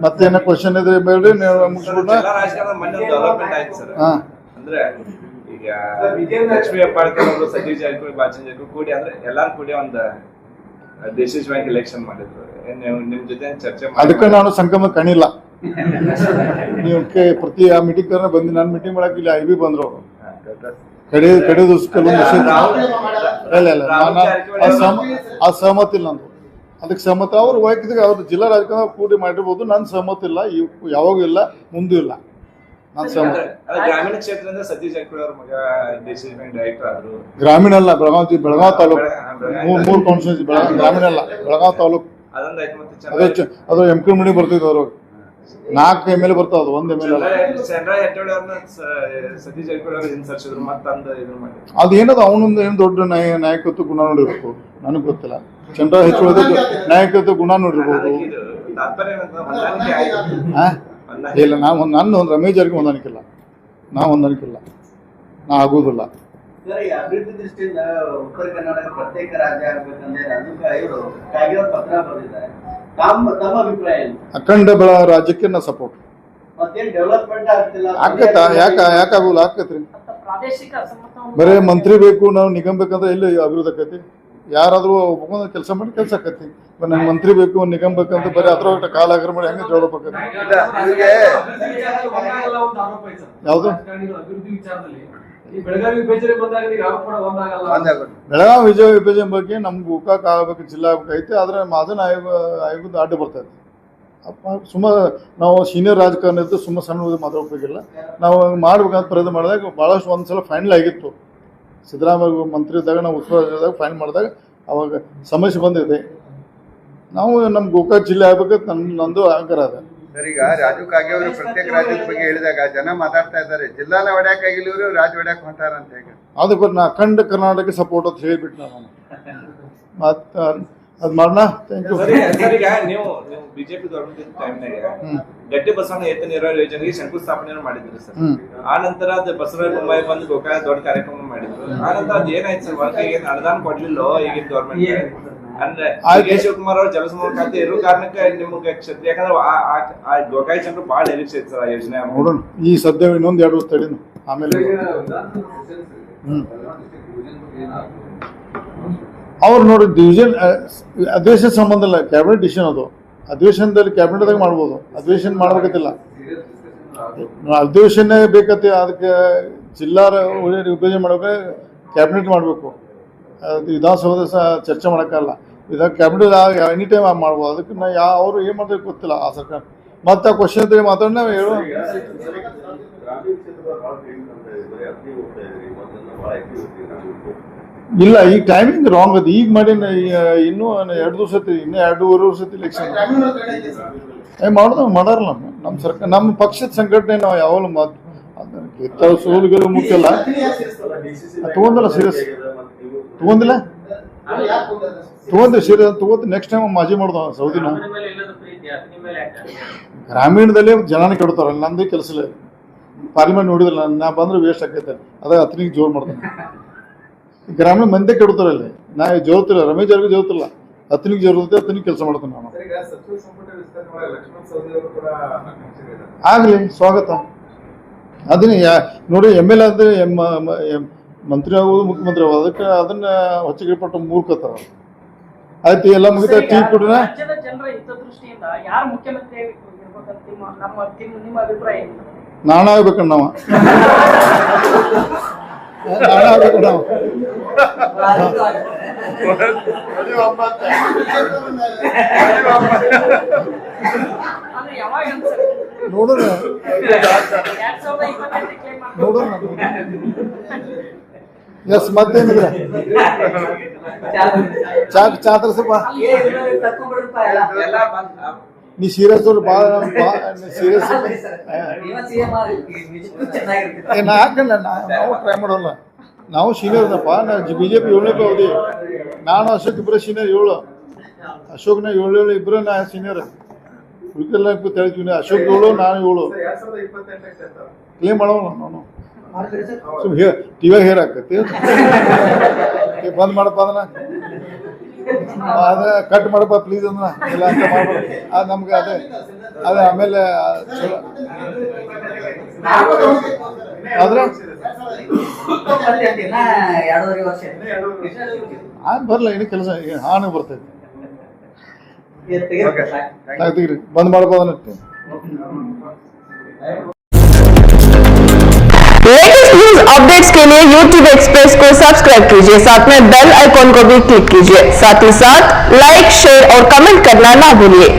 ಮತ್ತೇನ ಕ್ವಶನ್ ಇದ್ರೆ ಬೇಡ್ರಿ, ಮುಗಿಸ್ಬಿಡ. ಎಲ್ಲ ರಾಜಕಾರಣದ ಮೊನ್ನೆ ಡೆವಲಪ್ಮೆಂಟ್ ಆಯ್ತು ಸರ್. ಹಾ, ಅಂದ್ರೆ ಈಗ ಲಕ್ಷ್ಮೀ ಹೆಬ್ಬಾಳ್ಕರ್ ಅವರು, ಸತೀಶ್ ಜಾರಕಿಹೊಳಿ, ಬಾಲಚಂದ್ರ ಜಾರಕಿಹೊಳಿ ಕೂಡಿ ಅಂದ್ರೆ ಎಲ್ಲಾರು ಕೂಡಿ ಒಂದು ಡಿಸಿಷನ್ ಬ್ಯಾಂಕ್ ಎಲೆಕ್ಷನ್ ಮಾಡಿದ್ರು. ನಿಮ್ ಜೊತೆ ಚರ್ಚೆ ಅದಕ್ಕೆ ನಾನು ಸಂಗಮ ಕಣಿಲ್ಲ. ನೀವು ಪ್ರತಿ ಆ ಮೀಟಿಂಗ್ ಬಂದು ನಾನು ಮೀಟಿಂಗ್ ಮಾಡಕ್ ಇಲ್ಲಿ ಐಬಿ ಬಂದ್ರು ಅವರು ಕಡೆ ದಿವಸ ಕೆಲವೊಂದು ಆ ಸಹಮತ ಇಲ್ಲ ನಂದು. ಅದಕ್ಕೆ ಸಹಮತ ಅವ್ರು ವೈಯಕ್ತಿಕ ಅವ್ರು ಜಿಲ್ಲಾ ರಾಜಕಾರಣ ಕೂಡಿ ಮಾಡಿರ್ಬೋದು. ನಾನು ಸಹಮತ ಇಲ್ಲ, ಯಾವಾಗೂ ಇಲ್ಲ, ಮುಂದೂ ಇಲ್ಲ. ನಾನು ಸಹಮತ. ಗ್ರಾಮೀಣ ಕ್ಷೇತ್ರದಿಂದ ಸತೀಶ್ ಜಾರಕಿಹೊಳಿ ಅವ್ರ ಮಗ ಡಿಸಿಷನ್ ಬ್ಯಾಂಕ್ ಡೈರೆಕ್ಟರ್ ಆದ್ರು. ಗ್ರಾಮೀಣ ಅಲ್ಲ, ಬೆಳಗಾವಿ ತಾಲೂಕು ಮೂರು ಕಾನ್ಸ್ಟಿಟ್ಯೂನ್ಸಿ. ಗ್ರಾಮೀಣ ಅಲ್ಲ, ಬೆಳಗಾವಿ ತಾಲೂಕು. ಅದೊಂದಾಯ್ತು. ಮತ್ತೆ ಅದು ಎಂಕಮಣಿ ಬರ್ತಿದ್ವು ಅವರು 4 MLA ಬರ್ತಾವ, ಅದು 1 MLA ಅಲ್ಲ. ಚಂದ್ರರಾವ್ ಹೆಟ್ಟೋಳಿ ಅವ್ರನ್ನ ಸತೀಶ್ ಜಾರಕಿಹೊಳಿ ಅವ್ರು ಇನ್ಸರ್ಸಿದ್ರು, ಮತ್ತಂದು ಇದನ್ನ ಮಾಡಿ ಅದೇನದು ಅವನೊಂದು ಏನು ದೊಡ್ಡ ನಾಯಕತ್ವ ಗುಣ ನೋಡಿರ್ಬೇಕು, ನನಗೆ ಗೊತ್ತಿಲ್ಲ. ಚಂದ್ರರಾವ್ ಹೆಚ್ಚು ನಾಯಕತ್ವ ಗುಣ ನೋಡಿರ್ಬೋದು. ತಾತ್ಪರ್ಯ ಹೊಂದಾಣಿಕೆ ಆಯ್ತು. ಇಲ್ಲ, ನನ್ನ ಒಂದು ರಮೇಶ್ ಜಾರಕಿಹೊಳಿ ಹೊಂದಾಣಿಕಿಲ್ಲ, ನಾವು ಹೊಂದಾಣಿಕಿಲ್ಲ, ನಾ ಆಗೋದಿಲ್ಲ. ಸರ್, ಈ ಅಭಿವೃದ್ಧಿ ದೃಷ್ಟಿಯಿಂದ ಉತ್ತರ ಕರ್ನಾಟಕ ಪ್ರತ್ಯೇಕ ರಾಜ್ಯ ಆಗ್ಬೇಕಂದ್ರೆ ಇವರು ಕಾಗೇರಿ ಪತ್ರ ಬರೆದಿದ್ದಾರೆ. ತಮ್ಮ ಅಭಿಪ್ರಾಯ ಏನು? ಅಖಂಡ ರಾಜ್ಯಕ್ಕೆ ನಾ ಸಪೋರ್ಟ್. ಮತ್ತೇನ್ ಡೆವಲಪ್ಮೆಂಟ್ ಆಗ್ತಿಲ್ಲ? ಆಗತ್ತಾ? ಯಾಕಾಗೋಲ್ಲ? ಆಕತ್ರಿ. ಪ್ರಾದೇಶಿಕ ಅಸಮತೋಲನ ಬರೇ ಮಂತ್ರಿ ಬೇಕು, ನಾವು ನಿಗಮ ಬೇಕಂದ್ರೆ ಎಲ್ಲಿ ಅಭಿವೃದ್ಧಿ ಆಕತಿ? ಯಾರಾದ್ರೂ ಒಬ್ಬ ಕೆಲಸ ಮಾಡಿ ಕೆಲಸ ಆಕತಿ. ನಂಗೆ ಮಂತ್ರಿ ಬೇಕು, ನಿಗಮ ಬೇಕಂತ ಬರೀ ಅದ್ರ ಕಾಲ ಆಗ್ರ ಮಾಡಿ ಹೆಂಗೆ ಡೆವಲಪ್ ಆಕತಿ? ಯಾವುದು? ಅಭಿವೃದ್ಧಿ ವಿಚಾರದಲ್ಲಿ ಈ ಬೆಳಗಾವಿ ವಿಭಜನೆ ಬಂದಾಗ ನೀವು ಯಾರು ಕೂಡ ಒಂದಾಗಲ್ಲ. ಬೆಳಗಾವಿ ವಿಭಜನೆ ಬಗ್ಗೆ ನಮ್ಗೆ ಗೋಕಾಕ್ ಆಗಬೇಕು, ಜಿಲ್ಲಾ ಆಗಬೇಕೈತೆ. ಆದ್ರೆ ಮಾದನ ಆಯೋಗದ ಅಡ್ಡ ಬರ್ತೈತೆ. ನಾವು ಸೀನಿಯರ್ ರಾಜಕಾರಣ ಇದ್ದು ಸಣ್ಣ ಮಾತಾಡೋಕ್ಕಾಗಿಲ್ಲ. ನಾವು ಮಾಡ್ಬೇಕಂತ ಪ್ರಯತ್ನ ಮಾಡಿದಾಗ ಭಾಳಷ್ಟು ಒಂದ್ಸಲ ಫೈನಲ್ ಆಗಿತ್ತು. ಸಿದ್ದರಾಮಯ್ಯ ಮಂತ್ರಿ ಇದ್ದಾಗ ನಾವು ಉಸ್ತುವಾರಿ ಫೈನಲ್ ಮಾಡಿದಾಗ ಅವಾಗ ಸಮಸ್ಯೆ ಬಂದಿದೆ. ನಾವು ನಮ್ಮ ಗೋಕಾಕ್ ಜಿಲ್ಲೆ ಆಗ್ಬೇಕಂತ ನಂದು ಅಹಂಕಾರ ಅದ. ಸರ್, ಈಗ ರಾಜು ಕಾಗೆ ಅವರು ಪ್ರತ್ಯೇಕ ರಾಜ್ಯದ ಬಗ್ಗೆ ಹೇಳಿದಾಗ ಜನ ಮಾತಾಡ್ತಾ ಇದ್ದಾರೆ, ಜಿಲ್ಲಾನ ಹೊಡ್ಯಾಕ್ ಆಗಿಲ್ಲ ಇವರು, ರಾಜ್ಯ ಹೊಡ್ಯಾಕ್ ಹೊಂಟಾರ ಅಂತ. ಹೇಗೆ ಅದಕ್ಕೆ ನಾ ಅಖಂಡ ಕರ್ನಾಟಕ ಸಪೋರ್ಟ್ ಅಂತ ಹೇಳಿಬಿಟ್ಟು ನಾನು ಮತ್ತೆ ಅದ್ ಮಾಡೋಣ. Thank you. ಸರ್, ಈಗ ನೀವು ಬಿಜೆಪಿ ಗೌರ್ಮೆಂಟ್ ಟೈಮ್ನಾಗ ಗಟ್ಟಿ ಬಸವಣ್ಣ ಎತ್ತ ನೀರಾವರಿ ಯೋಜನೆಗೆ ಶಂಕುಸ್ಥಾಪನೆ ಮಾಡಿದ್ರಿ ಸರ್. ಆ ನಂತರ ಅದು ಬಸವರಾಜ ಬೊಮ್ಮಾಯಿ ಬಂದು ಗೋಕಾಕ್ ದೊಡ್ಡ ಕಾರ್ಯಕ್ರಮ ಮಾಡಿದ್ರು. ಆ ನಂತರ ಅದ್ ಏನಾಯ್ತು ಸರ್? ಒಳಗೆ ಏನ್ ಅನುದಾನ ಕೊಡ್ಲಿಲ್ಲ ಈಗಿನ ಗೌರ್ಮೆಂಟ್. ಅಂದ್ರೆ ಕೆ ಶಿವಕುಮಾರ್ ಅವ್ರ ಜಲಸಂಪನ್ಮೂಲ ಖಾತೆ ಇರೋ ಕಾರಣಕ್ಕೆ ನಿಮ್ಗೆ ಕ್ಷೇತ್ರ, ಯಾಕಂದ್ರೆ ಆ ಗೋಕಾಕ್ ಜನರು ಬಹಳ ನಿರೀಕ್ಷೆ ಇತ್ತು ಸರ್ ಆ ಯೋಜನೆ. ನೋಡೋಣ, ಈ ಸದ್ಯ ಇನ್ನೊಂದು 2 ವರ್ಷ ತಡೀನು, ಆಮೇಲೆ ಅವ್ರು ನೋಡಿ ಡಿವಿಷನ್ ಅಧಿವೇಶನ ಸಂಬಂಧ ಇಲ್ಲ, ಕ್ಯಾಬಿನೆಟ್ ಡಿಸಿಷನ್ ಅದು. ಅಧಿವೇಶನದಲ್ಲಿ ಕ್ಯಾಬಿನೆಟ್ದಾಗ ಮಾಡ್ಬೋದು, ಅಧಿವೇಶನ ಮಾಡ್ಬೇಕತ್ತಿಲ್ಲ. ಅಧಿವೇಶನ ಬೇಕತ್ತೆ. ಅದಕ್ಕೆ ಜಿಲ್ಲಾ ವಿಭಜನೆ ಮಾಡ್ಬೇಕು, ಕ್ಯಾಬಿನೆಟ್ ಮಾಡಬೇಕು. ವಿಧಾನಸೌಧ ಚರ್ಚೆ ಮಾಡೋಕ್ಕಲ್ಲ. ಇದಾಗ ಕ್ಯಾಬಿನೆಟ್ ಎನಿ ಟೈಮ್ ಮಾಡ್ಬೋದು. ಅದಕ್ಕೆ ನಾ ಅವರು ಏನು ಮಾಡ್ಬೇಕು ಗೊತ್ತಿಲ್ಲ ಆ ಸರ್ಕಾರ. ಮತ್ತೆ ಆ ಕ್ವಶನ್ ಇದ್ರೆ ಮಾತಾಡೋಣ ಹೇಳು. ಇಲ್ಲ, ಈಗ ಟೈಮಿಂಗ್ ರಾಂಗ್ ಅದು. ಈಗ ಮಾಡಿ ಇನ್ನೂ 2 ದಿವಸ ಇನ್ನೂ 2.5 ವರ್ಷ ಇಲೆಕ್ಷನ್ ಮಾಡಾರಲ್ಲ ನಮ್ಮ ಸರ್ಕಾರ, ನಮ್ಮ ಪಕ್ಷದ ಸಂಘಟನೆ. ನಾವು ಯಾವಾಗಲೂ ಸೋಲುಗಳು ಮುಖ್ಯ ಅಲ್ಲ. ತಗೊಂಡಿಲ್ಲ ಸೀರಿಯಸ್, ತಗೊಂಡಿಲ್ಲ ಸೀರಿಯಸ್ ತಗೋತ ನೆಕ್ಸ್ಟ್ ಟೈಮ್ ಮಾಜಿ ಮಾಡ್ದ ಸೌದಿ. ನಾವು ಗ್ರಾಮೀಣದಲ್ಲಿ ಜನನ ಕೆಡ್ತಾರಲ್ಲ, ನಮ್ದೇ ಕೆಲಸ ಇಲ್ಲ. ಪಾರ್ಲಿಮೆಂಟ್ ನೋಡಿದ್ರಲ್ಲ, ನಾ ಬಂದ್ರೆ ವೇಸ್ಟ್ ಆಕೈತೆ, ಅದ ಹತ್ತನಿಗೆ ಜೋರು ಮಾಡ್ತಾನೆ. ಗ್ರಾಮೀಣ ಮಂದಿ ಕೆಡ್ತಾರೆ ಅಲ್ಲಿ, ನಾ ಜೋರ್ತಿಲ್ಲ, ರಮೇಶ್ ಅವ್ರಿಗೆ ಜೋರ್ತಿಲ್ಲ, ಹತ್ತನಿಗೆ ಜೋರುತ್ತೆ, ಹತ್ತನಿಗೆ ಕೆಲಸ ಮಾಡ್ತಾನೆ ನಾನು. ಆಗ್ಲಿ, ಸ್ವಾಗತ. ಅದನ್ನ ನೋಡಿ, MLA ಅಂದ್ರೆ ಮಂತ್ರಿ ಆಗೋದು ಮುಖ್ಯಮಂತ್ರಿ ಆಗೋದು, ಅದಕ್ಕೆ ಅದನ್ನ ಹೊಚ್ಚಿಗೆ ಪಟ್ಟು ಮೂರ್ಖತ. ಆಯ್ತು, ಎಲ್ಲ ಮುಗಿತ ಟೀ ಕುಡಿನ. ರಾಜ್ಯದ ಜನರ ಹಿತದೃಷ್ಟಿಯಿಂದ ಯಾರು ಮುಖ್ಯಮಂತ್ರಿ ಇರ್ಬೇಕಂತ ನಿಮ್ಮ ಅಭಿಪ್ರಾಯ ಏನು? ನಾಣ ಆಗ್ಬೇಕಣ್ಣ ನಾವು, ನಾಣ ಆಗ್ಬೇಕು ನಾವು. ಅಂದ್ರೆ ಯಾವಾಗ ಅನ್ಸುತ್ತೆ? ನೋಡೋಣ 2028 ಕ್ಲೇಮ್ ಮಾಡ್ತಾರೆ. ನೋಡೋಣ. ಎಸ್, ಮತ್ತೇನಿದ್ರೆ ಚಾ ತರ್ಸಪ್ಪ. ಎಲ್ಲ ಬಂದ್ ನೀ ಸೀರಿಯಸ್ ಅವ್ರು ಭಾಳ ಸೀರಿಯಸ್. ನಾ ಹಾಕಲ್ಲ, ನಾವು ಟ್ರೈ ಮಾಡೋಲ್ಲ. ನಾವು ಸೀನಿಯರ್ ಅದಪ್ಪ, ನಾ BJP 7ನೇ ಅವಧಿ, ನಾನು ಅಶೋಕ್ ಇಬ್ಬರ ಸೀನಿಯರ್ 7, ಅಶೋಕ್ನ 7 ಇಬ್ಬರ ನಾ ಸೀನಿಯರ್. ಉಳಿದೆಲ್ಲ ತಿಳಿದ್ವಿ, ಅಶೋಕ್ 7 ನಾನು 7 ಕ್ಲೇಮ್ ಮಾಡೋಣ. ನಾನು ಟಿವಿಯಾಗ ಹೇರ್ ಹಾಕತಿ ಬಂದ್ ಮಾಡಪ್ಪ, ಅದನ್ನ ಕಟ್ ಮಾಡಪ್ಪ ಪ್ಲೀಸ್ ಅಂದ್ರ, ಇಲ್ಲ ಅಂತ ಮಾಡ್ಬೋದು. ಅದು ನಮ್ಗೆ ಅದೇ ಆಮೇಲೆ ಆದ್ರೆ ಬರಲ್ಲ, ಏನು ಕೆಲಸ ಹಾನಿ ಬರ್ತೈತಿ. ತೆಗ್ರಿ, ಬಂದ್ ಮಾಡಪ್ಪ ಅದನ್ನ. लेटेस्ट न्यूज अपडेट्स के लिए YouTube एक्सप्रेस को सब्सक्राइब कीजिए, साथ में बेल आइकॉन को भी क्लिक कीजिए, साथ ही साथ लाइक, शेयर और कमेंट करना ना भूलिए।